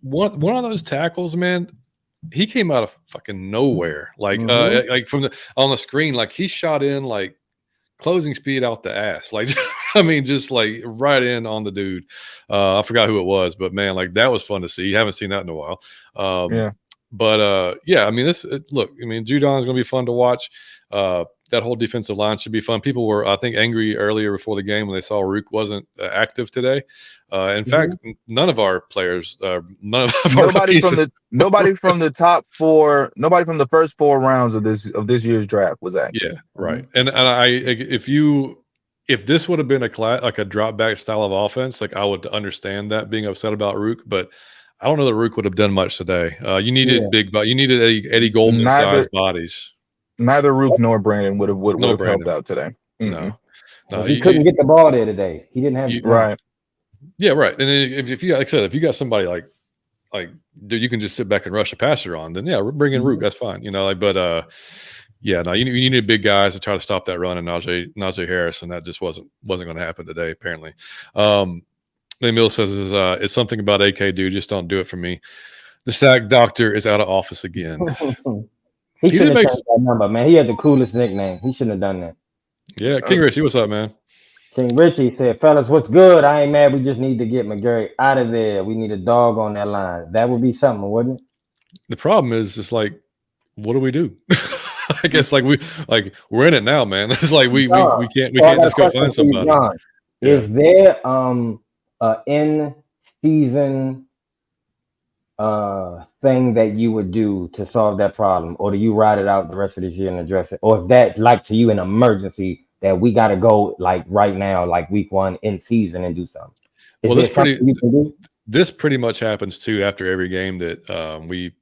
One of those tackles, man. He came out of fucking nowhere, like from on the screen, like he shot in like closing speed out the ass, like I mean, just like right in on the dude. I forgot who it was, but man, like that was fun to see. You haven't seen that in a while. But I mean, look, I mean, Judon's going to be fun to watch. That whole defensive line should be fun. People were, I think, angry earlier before the game when they saw Rook wasn't active today. In fact, none of our players, nobody from the top four, nobody from the first 4 rounds of this year's draft was active. Yeah, right. And if this would have been a drop back style of offense, like I would understand that being upset about Rook, but I don't know that Rook would have done much today. You needed you needed Eddie Goldman sized bodies. Neither Rook nor Brandon would have helped out today. No, he couldn't get the ball there today. He didn't have right. Yeah, right. And if you got, like I said, if you got somebody like dude, you can just sit back and rush a passer on, then bring in Rook. That's fine. You know, you need big guys to try to stop that run and Najee Harris, and that just wasn't going to happen today. Apparently, Emil says it's something about AK, dude. Just don't do it for me. The sack doctor is out of office again. He shouldn't have changed that number, man. He had the coolest nickname. He shouldn't have done that. Yeah, King Richie, what's up, man? King Richie said, fellas, what's good? I ain't mad. We just need to get McGarry out of there. We need a dog on that line. That would be something, wouldn't it? The problem is, it's like, what do we do? I guess we're in it now, man. It's like we can't just go find somebody. Is there in season thing that you would do to solve that problem, or do you ride it out the rest of this year and address it, or is that like to you an emergency that we got to go like right now, like week 1 in season and do something? Is well, something you can do? This pretty much happens too after every game that we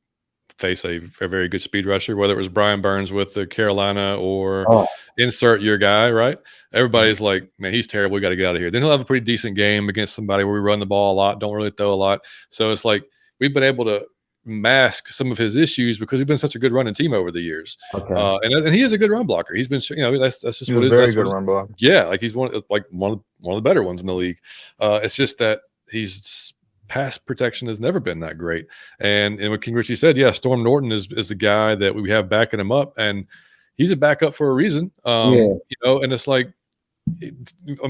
face a very good speed rusher, whether it was Brian Burns with the Carolina or insert your guy, right? Everybody's like, man, he's terrible. We got to get out of here. Then he'll have a pretty decent game against somebody where we run the ball a lot, don't really throw a lot. So it's like we've been able to mask some of his issues because we've been such a good running team over the years. Okay. And he is a good run blocker. He's been, that's just He's what it is. Very good run blocker. Yeah, like he's one of the better ones in the league. It's just that he's pass protection has never been that great. And what King Richie said, yeah, Storm Norton is the guy that we have backing him up, and he's a backup for a reason. And it's like,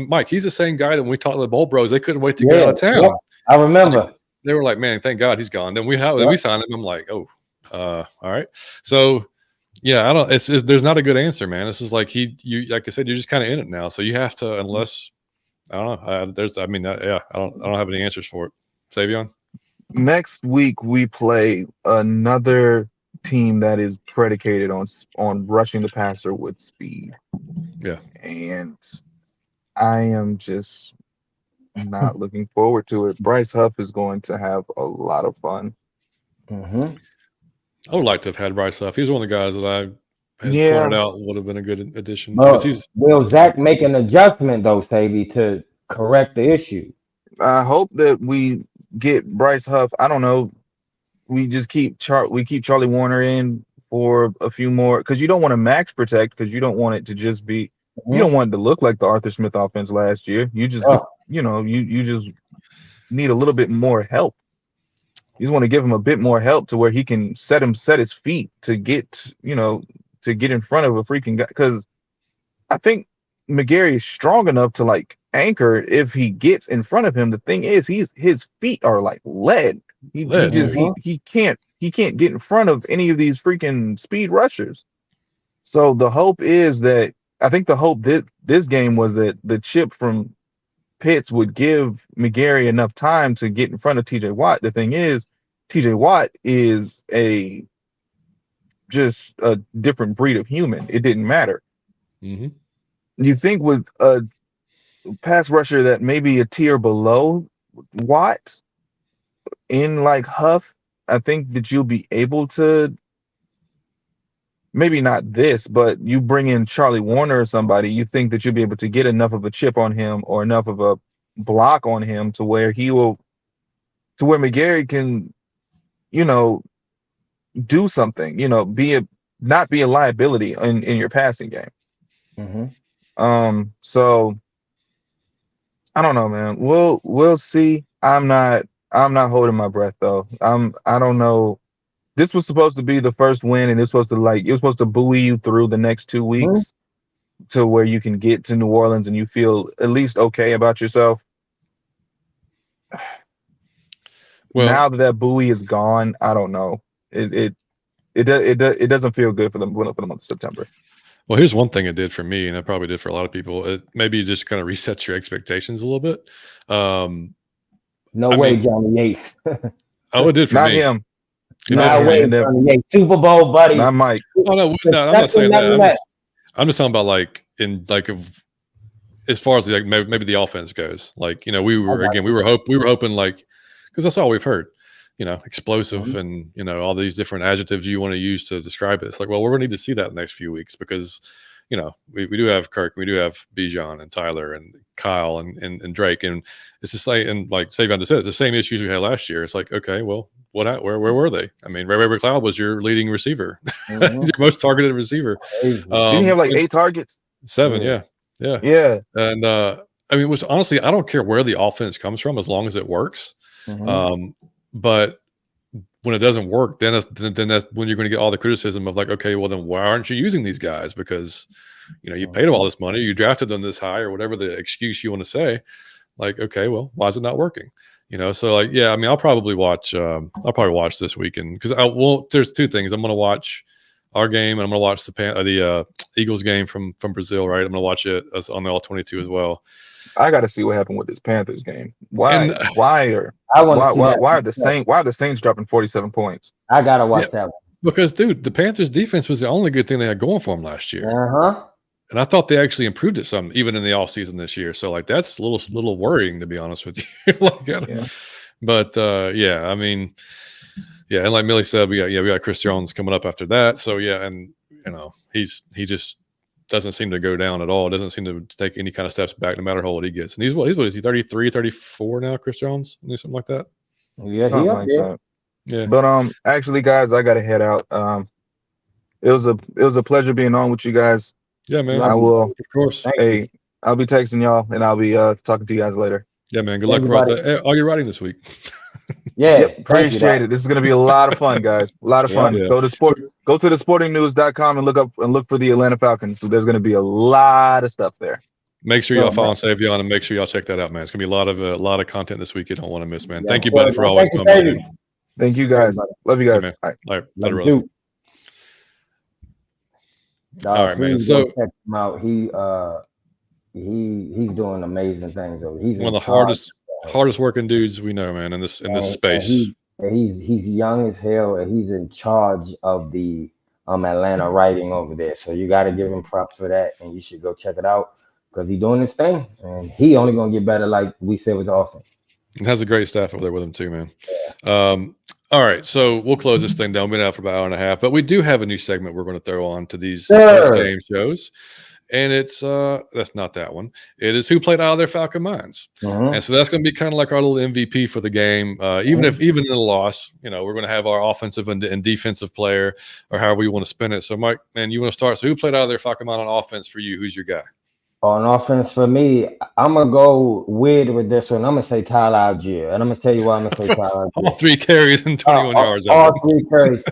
Mike, he's the same guy that when we talked to the Bowl Bros, they couldn't wait to get out of town. Yeah. I remember. They were like, man, thank God he's gone. Then we signed him. I'm like, all right. So yeah, there's not a good answer, man. This is like like I said, you're just kind of in it now. So you have to, unless I don't know. I don't have any answers for it. Saivion? Next week we play another team that is predicated on rushing the passer with speed. Yeah. And I am just not looking forward to it. Bryce Huff is going to have a lot of fun. Mm-hmm. I would like to have had Bryce Huff. He's one of the guys that I had pointed out would have been a good addition. Will Zach make an adjustment though, Savy, to correct the issue? I hope that we get Bryce Huff. I don't know. We just keep Charlie Warner in for a few more, because you don't want to max protect, because you don't want it to just be. You don't want it to look like the Arthur Smith offense last year. You just you just need a little bit more help. You just want to give him a bit more help to where he can set his feet to get in front of a freaking guy. Because I think McGarry is strong enough to like anchor if he gets in front of him. The thing is, his feet are like lead. He can't get in front of any of these freaking speed rushers. So the hope is that this game was that the chip from Pitts would give McGarry enough time to get in front of TJ Watt. The thing is, TJ Watt is just a different breed of human. It didn't matter. Mm-hmm. You think with a pass rusher that maybe a tier below Watt in like Huff, I think that you'll be able to, maybe not this, but you bring in Charlie Warner or somebody, you think that you'll be able to get enough of a chip on him or enough of a block on him to where McGarry can, do something, not be a liability in your passing game. Mm-hmm. So I don't know, man. We'll see. I'm not holding my breath though. I don't know. This was supposed to be the first win, and it was supposed to buoy you through the next 2 weeks to where you can get to New Orleans and you feel at least okay about yourself. Well, now that buoy is gone, I don't know. It doesn't feel good for the month of September. Well, here's one thing it did for me, and it probably did for a lot of people. It maybe just kind of resets your expectations a little bit. No way, Johnny Yates. It did for not me. Him. No way, Johnny Yates. Super Bowl buddy. Not Mike. No, I'm not saying that. I'm just talking about as far as maybe the offense goes. We were hoping because that's all we've heard. Explosive and all these different adjectives you want to use to describe it. It's like, well, we're going to need to see that in the next few weeks because we do have Kirk, we do have Bijan and Tyler and Kyle and Drake, and it's just like Saivion just said, it's the same issues we had last year. It's like, okay, well, where were they? I mean, Ray McLeod was your leading receiver, your most targeted receiver. Didn't he have 8 targets? 7, yeah. And which honestly, I don't care where the offense comes from as long as it works. But when it doesn't work, then that's when you're going to get all the criticism of like, okay, well then why aren't you using these guys? Because you paid them all this money, you drafted them this high, or whatever the excuse you want to say. Like, okay, well, why is it not working? So like, yeah, I mean, I'll probably watch this weekend because there's two things. I'm going to watch our game, and I'm going to watch the Eagles game from Brazil, right? I'm going to watch it on the All-22 as well. I got to see what happened with this Panthers game. Why are the Saints dropping 47 points? I gotta watch that one because, dude, the Panthers defense was the only good thing they had going for them last year. And I thought they actually improved it some, even in the offseason this year. So, like, that's a little worrying, to be honest with you. But I mean, and like Millie said, we got Chris Jones coming up after that. So and he just doesn't seem to go down at all. Doesn't seem to take any kind of steps back, no matter how old he gets. And he's what is he, 33, 34 now, Chris Jones? Something like that. Yeah, something like that. Yeah. But actually, guys, I gotta head out. It was a pleasure being on with you guys. Yeah, man. I will. Of course. Hey, I'll be texting y'all, and I'll be talking to you guys later. Yeah, man. Good luck with all your writing this week. Appreciate it. This is gonna be a lot of fun, guys. A lot of fun. Yeah. Go to thesportingnews.com and look for the Atlanta Falcons. So there's gonna be a lot of stuff there. Make sure y'all follow Saivion and make sure y'all check that out, man. It's gonna be a lot of content this week you don't want to miss, man. Thank you, bud, for always coming. Thank you, guys. Love you guys. Man. All right. Later. All right, man. So check him out. He's doing amazing things. He's one of the hardest working dudes we know, man, in this space. He's young as hell, and he's in charge of the Atlanta writing over there. So you got to give him props for that, and you should go check it out because he's doing his thing, and he only gonna get better, like we said with the offense. He has a great staff over there with him too, man. Yeah. All right, so we'll close this thing down. We've been out for about an hour and a half, but we do have a new segment we're going to throw on to these game shows, and it's that's not that one. It is who played out of their Falcon minds, and so that's going to be kind of like our little MVP for the game. Even in a loss, we're going to have our offensive and defensive player, or however you want to spin it. So, Mike, man, you want to start? So, who played out of their Falcon mind on offense for you? Who's your guy? On offense for me, I'm going to go weird with this one. I'm going to say Tyler Algier. And I'm going to tell you why I'm going to say Tyler Algier. All 3 carries and 21 yards. All 3 carries.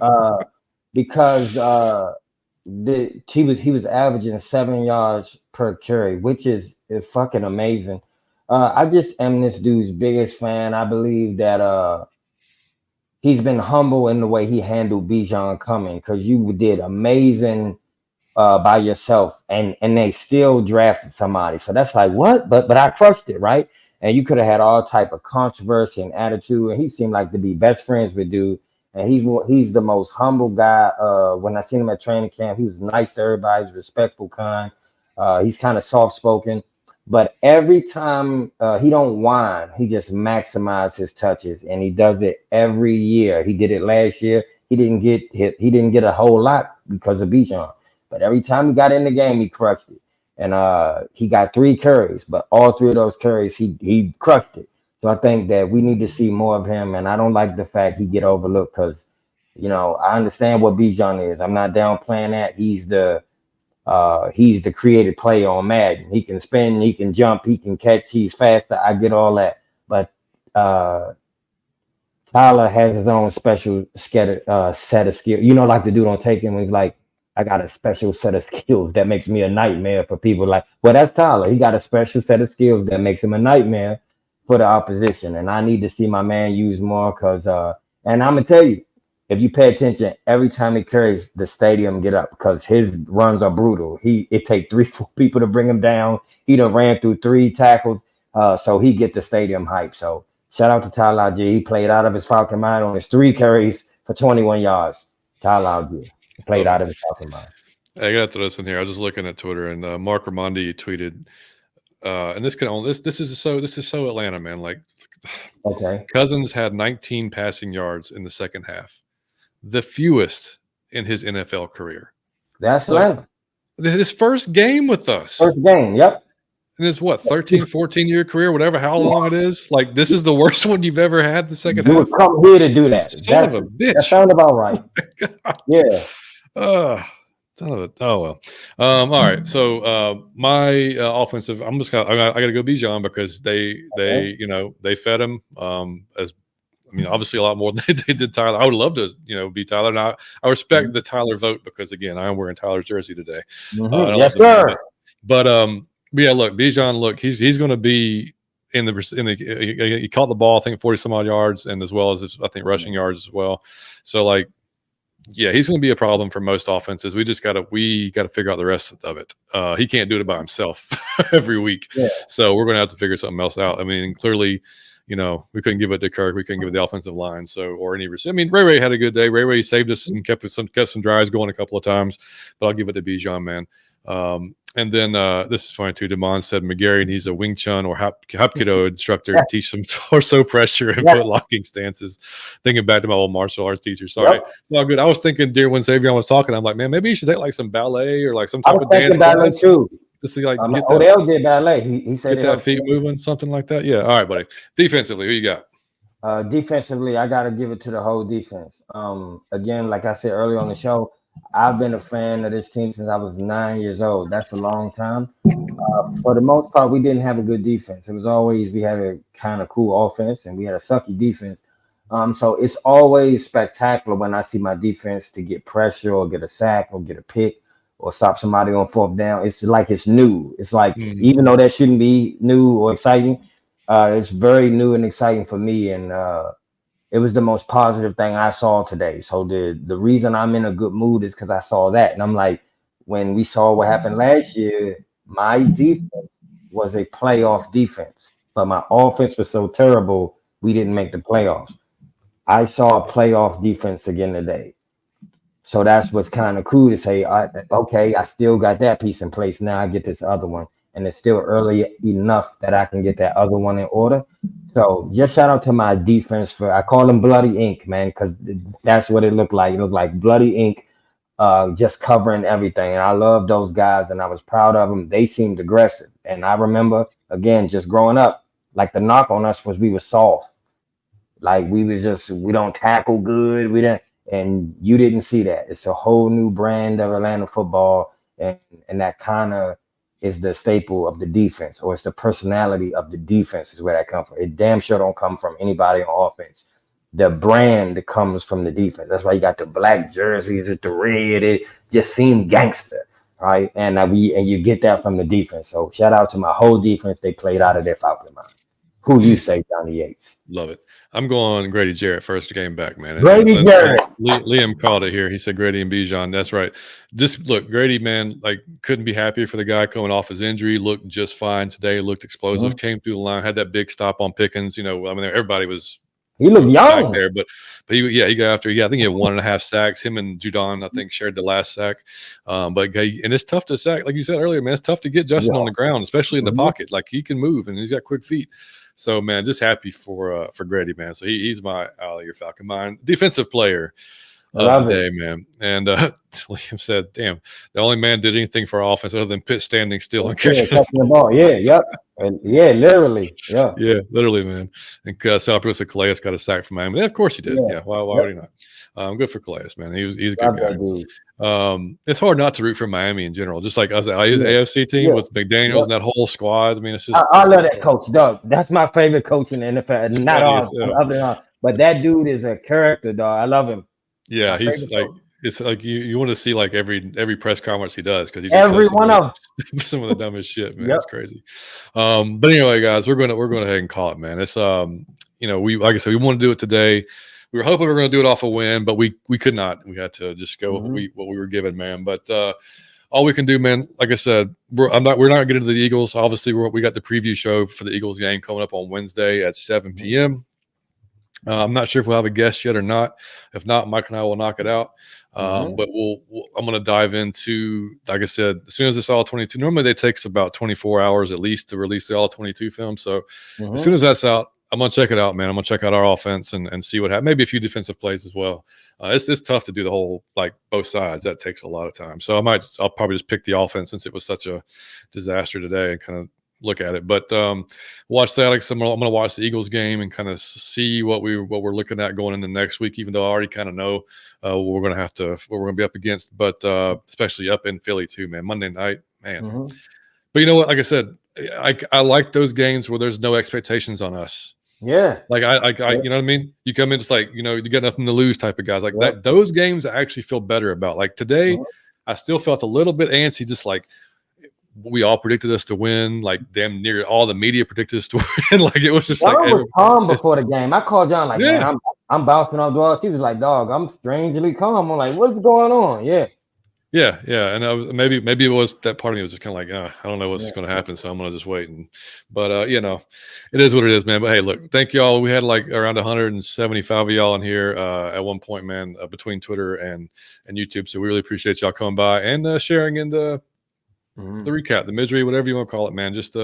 Because he was averaging 7 yards per carry, which is fucking amazing. I just am this dude's biggest fan. I believe that he's been humble in the way he handled Bijan coming, because you did amazing by yourself, and they still drafted somebody. So that's like, what? But I crushed it, right? And you could have had all type of controversy and attitude, and he seemed like to be best friends with dude. And he's the most humble guy. When I seen him at training camp, he was nice to everybody. He's respectful, kind. He's kind of soft spoken, but every time he don't whine, he just maximizes his touches, and he does it every year. He did it last year. He didn't get hit. He didn't get a whole lot because of Bijan. But every time he got in the game, he crushed it. And he got 3 carries, but all 3 of those carries, he crushed it. So I think that we need to see more of him. And I don't like the fact he get overlooked because, I understand what Bijan is. I'm not downplaying that. He's the creative player on Madden. He can spin, he can jump, he can catch, he's faster. I get all that. But Tyler has his own special set of skills. Like the dude on Taken when he's like, I got a special set of skills that makes me a nightmare for people. Like, well, that's Tyler. He got a special set of skills that makes him a nightmare for the opposition. And I need to see my man use more because, and I'm going to tell you, if you pay attention, every time he carries, the stadium get up because his runs are brutal. It take 3-4 people to bring him down. He done ran through 3 tackles, so he get the stadium hype. So shout out to Tyler Algier. He played out of his Falcon mind on his 3 carries for 21 yards. Tyler Algier. Played out of his Falcon mind. I got to throw this in here. I was just looking at Twitter, and Mark Ramondi tweeted, and this is so Atlanta, man. Like, okay, Cousins had 19 passing yards in the second half, the fewest in his NFL career. That's Atlanta. His first game with us. First game, yep. And it's 13, 14-year career, whatever, how long it is. Like, this is the worst one you've ever had the second half. You would come here to do that. Son of a bitch. That sounds about right. Yeah. Son of a, oh well. All right. So my offensive, I got to go Bijan because they fed him. mean, obviously a lot more than they did Tyler. I would love to, be Tyler. And I respect the Tyler vote because, again, I am wearing Tyler's jersey today. Yes, sir. But yeah, look, Bijan, look, he's going to be in the he caught the ball, I think 40 some odd yards, and as well as I think rushing yards as well. So like, yeah, he's going to be a problem for most offenses. We got to figure out the rest of it. He can't do it by himself every week. Yeah. So we're going to have to figure something else out. I mean, clearly, we couldn't give it to Kirk. We couldn't give it the offensive line. Or any receiver. I mean, Ray had a good day. Ray saved us and kept some drives going a couple of times. But I'll give it to Bijan, man. And then this is funny too. Damon said McGarry needs a Wing Chun or Hapkido instructor to teach some torso pressure and foot locking stances. Thinking back to my old martial arts teacher. Sorry, it's all good. I was thinking, dear, when Saivion was talking, I'm like, man, maybe you should take like some ballet or like some type of dance ballet too. To see like Odell did ballet. He said get that feet moving, something like that. Yeah. All right, buddy. Defensively, who you got? Defensively, I got to give it to the whole defense. Again, like I said earlier on the show, I've been a fan of this team since I was 9 years old. That's a long time. For the most part, we didn't have a good defense. It was always we had a kind of cool offense and we had a sucky defense. So it's always spectacular when I see my defense to get pressure or get a sack or get a pick or stop somebody on fourth down. It's like it's new. It's like even though that shouldn't be new or exciting, it's very new and exciting for me. And it was the most positive thing I saw today. So the reason I'm in a good mood is because I saw that. And I'm like, when we saw what happened last year, my defense was a playoff defense, but my offense was so terrible, we didn't make the playoffs. I saw a playoff defense again today. So that's what's kind of cool to say, okay, I still got that piece in place. Now I get this other one. And it's still early enough that I can get that other one in order. So just shout out to my defense I call them bloody ink, man, because that's what it looked like. It looked like bloody ink, just covering everything. And I love those guys, and I was proud of them. They seemed aggressive. And I remember, again, just growing up, like the knock on us was we were soft. Like we don't tackle good. And you didn't see that. It's a whole new brand of Atlanta football. And that kind of is the staple of the defense, or it's the personality of the defense is where that comes from. It damn sure don't come from anybody on offense. The brand that comes from the defense. That's why you got the black jerseys with the red. It just seemed gangster, right? And you get that from the defense. So shout out to my whole defense. They played out of their Falcon mind. Who you say, Johnny Yates? Love it. I'm going Grady Jarrett first game back, man. Grady Jarrett. Liam called it here. He said Grady and Bijan. That's right. Just look, Grady, man, like couldn't be happier for the guy coming off his injury. Looked just fine today. Looked explosive. Came through the line. Had that big stop on Pickens. Everybody was. He looked young there, but he got after. Yeah, I think he had 1.5 sacks. Him and Judon, I think, shared the last sack. And it's tough to sack, like you said earlier, man. It's tough to get Justin on the ground, especially in the pocket. Like he can move and he's got quick feet. So, man, just happy for Grady, man. So he's my your Falcon mind defensive player of the day, man. And Liam said, "Damn, the only man did anything for our offense other than Pitt standing still and catching the ball." Literally, yeah, literally, man. And South Carolina Calais got a sack from Miami. Yeah, of course he did. Yeah, why would he not? Good for Calais, man. He's a good guy. It's hard not to root for Miami in general. Just like us, his AFC team with McDaniels and that whole squad. I mean, it's just I love that coach, dog. That's my favorite coach in the NFL. Not all, but that dude is a character, dog. I love him. Yeah, he's like coach. It's like you want to see like every press conference he does because he just every one of some of the dumbest shit, man. It's crazy. But anyway, guys, we're going ahead and call it, man. It's we like I said, we want to do it today. We were hoping we were going to do it off a win, but we could not. We had to just go what we were given, man. But all we can do, man, like I said, we're not getting to the Eagles. Obviously, we got the preview show for the Eagles game coming up on Wednesday at 7 p.m. I'm not sure if we'll have a guest yet or not. If not, Mike and I will knock it out. But I'm going to dive into, like I said, as soon as it's all 22. Normally, it takes about 24 hours at least to release the all 22 film. So as soon as that's out, I'm going to check it out, man. I'm going to check out our offense and see what happens. Maybe a few defensive plays as well. It's tough to do the whole, like, both sides. That takes a lot of time. So I'll probably just pick the offense since it was such a disaster today and kind of look at it. But watch that. Like I'm going to watch the Eagles game and kind of see what we're looking at going into next week, even though I already kind of know what we're going to be up against, but especially up in Philly too, man. Monday night, man. But you know what? Like I said, I like those games where there's no expectations on us. Yeah. Like I you know what I mean? You come in, it's like, you know, you got nothing to lose type of guys like Yep. that. Those games I actually feel better about. Like today, Mhm. I still felt a little bit antsy, just like we all predicted us to win. Like damn near all the media predicted us to win. Like it was just John like was calm before the game. I called John like, Yeah. man, I'm bouncing off the wall. He was like, dog, I'm strangely calm. I'm like, what's going on? Yeah. Yeah, and I was maybe it was that part of me was just kind of like, I don't know what's Yeah. going to happen, so I'm going to just wait. But you know, it is what it is, man. But hey, look, thank y'all. We had like around 175 of y'all in here at one point, man, between Twitter and YouTube. So we really appreciate y'all coming by and sharing in the recap, the misery, whatever you want to call it, man. Just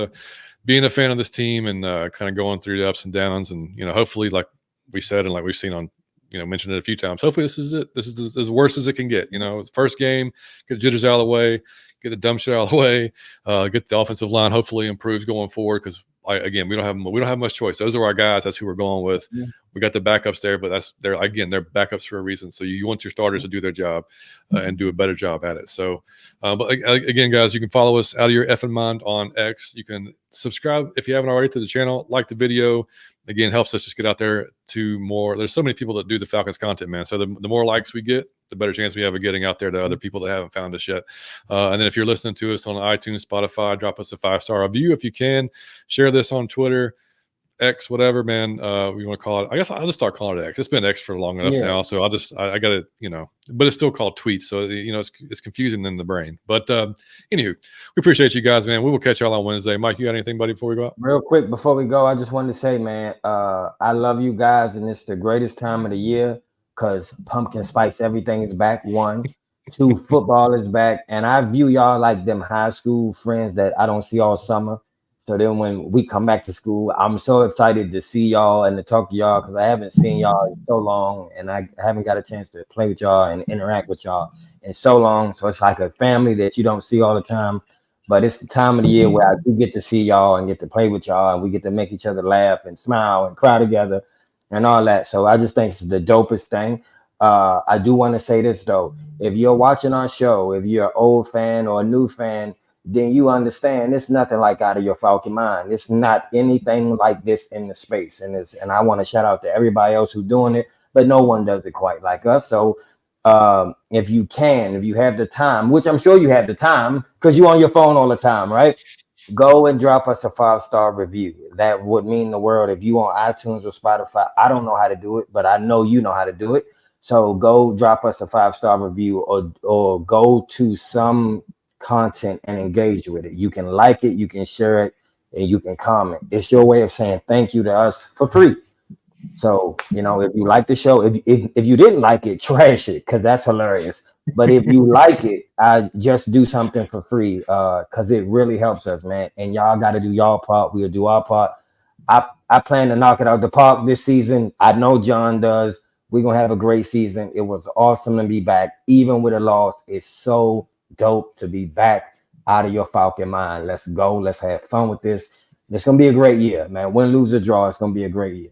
being a fan of this team and kind of going through the ups and downs, and you know, hopefully, like we said and like we've seen on. You know, mentioned it a few times. Hopefully, this is it. This is as worst as it can get. You know, first game, get the jitters out of the way, get the dumb shit out of the way, get the offensive line. Hopefully, improves going forward because again, we don't have much choice. Those are our guys. That's who we're going with. Yeah. We got the backups there, but they're backups for a reason. So you want your starters to do their job and do a better job at it. So, but again, guys, you can follow us out of your effing mind on X. You can subscribe if you haven't already to the channel. Like the video. Again, helps us just get out there to more. There's so many people that do the Falcons content, man. So the more likes we get, the better chance we have of getting out there to other people that haven't found us yet. And then if you're listening to us on iTunes, Spotify, drop us a 5-star review if you can. Share this on Twitter, X, whatever, man. We want to call it. I guess I'll just start calling it X. It's been X for long enough now, so I got to, you know. But it's still called tweets, so you know it's confusing in the brain. But anywho, we appreciate you guys, man. We will catch y'all on Wednesday. Mike, you got anything, buddy, before we go out? Real quick before we go, I just wanted to say, man, I love you guys, and it's the greatest time of the year because pumpkin spice everything is back. 1, 2, football is back, and I view y'all like them high school friends that I don't see all summer. So then when we come back to school, I'm so excited to see y'all and to talk to y'all because I haven't seen y'all in so long, and I haven't got a chance to play with y'all and interact with y'all in so long. So it's like a family that you don't see all the time. But it's the time of the year where I do get to see y'all and get to play with y'all, and we get to make each other laugh and smile and cry together and all that. So I just think it's the dopest thing. I do want to say this, though. If you're watching our show, if you're an old fan or a new fan, then you understand it's nothing like Out of Your Falcon Mind. It's not anything like this in the space. And I want to shout out to everybody else who's doing it, but no one does it quite like us. So if you have the time, which I'm sure you have the time because you're on your phone all the time, right? Go and drop us a 5-star review. That would mean the world. If you on iTunes or Spotify, I don't know how to do it, but I know you know how to do it. So go drop us a 5-star review or go to some content and engage with it. You can like it, you can share it, and you can comment. It's your way of saying thank you to us for free. So, you know, if you like the show, if you didn't like it, trash it because that's hilarious. But if you like it, I just do something for free because it really helps us, man. And y'all got to do y'all part. We'll do our part. I plan to knock it out the park this season. I know John does. We're going to have a great season. It was awesome to be back, even with a loss. It's so dope to be back out of your Falcon mind. Let's go. Let's have fun with this. It's going to be a great year, man. Win, lose, or draw, it's going to be a great year.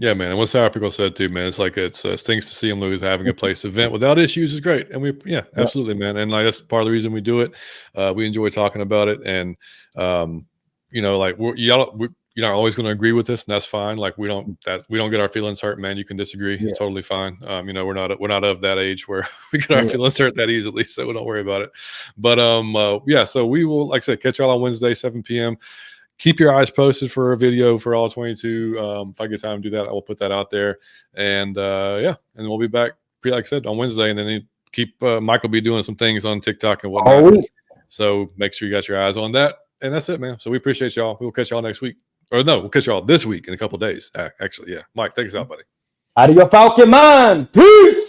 Yeah, man. And what Sourpickle said too, man. It's like it stings to see him lose. Having a place event without issues is great, and absolutely, man. And like that's part of the reason we do it. We enjoy talking about it, and you know, like you're not always going to agree with this, and that's fine. Like we don't get our feelings hurt, man. You can disagree; it's totally fine. You know, we're not of that age where we get our feelings hurt that easily, so we don't worry about it. But so we will, like I said, catch y'all on Wednesday, 7 p.m. Keep your eyes posted for a video for all 22. If I get time to do that, I will put that out there. And and we'll be back, like I said, on Wednesday. And then Mike will be doing some things on TikTok and whatnot. So make sure you got your eyes on that. And that's it, man. So we appreciate y'all. We'll catch y'all next week. Or no, we'll catch y'all this week in a couple of days. Actually, yeah. Mike, take us out, buddy. Out of your Falcon mind. Peace.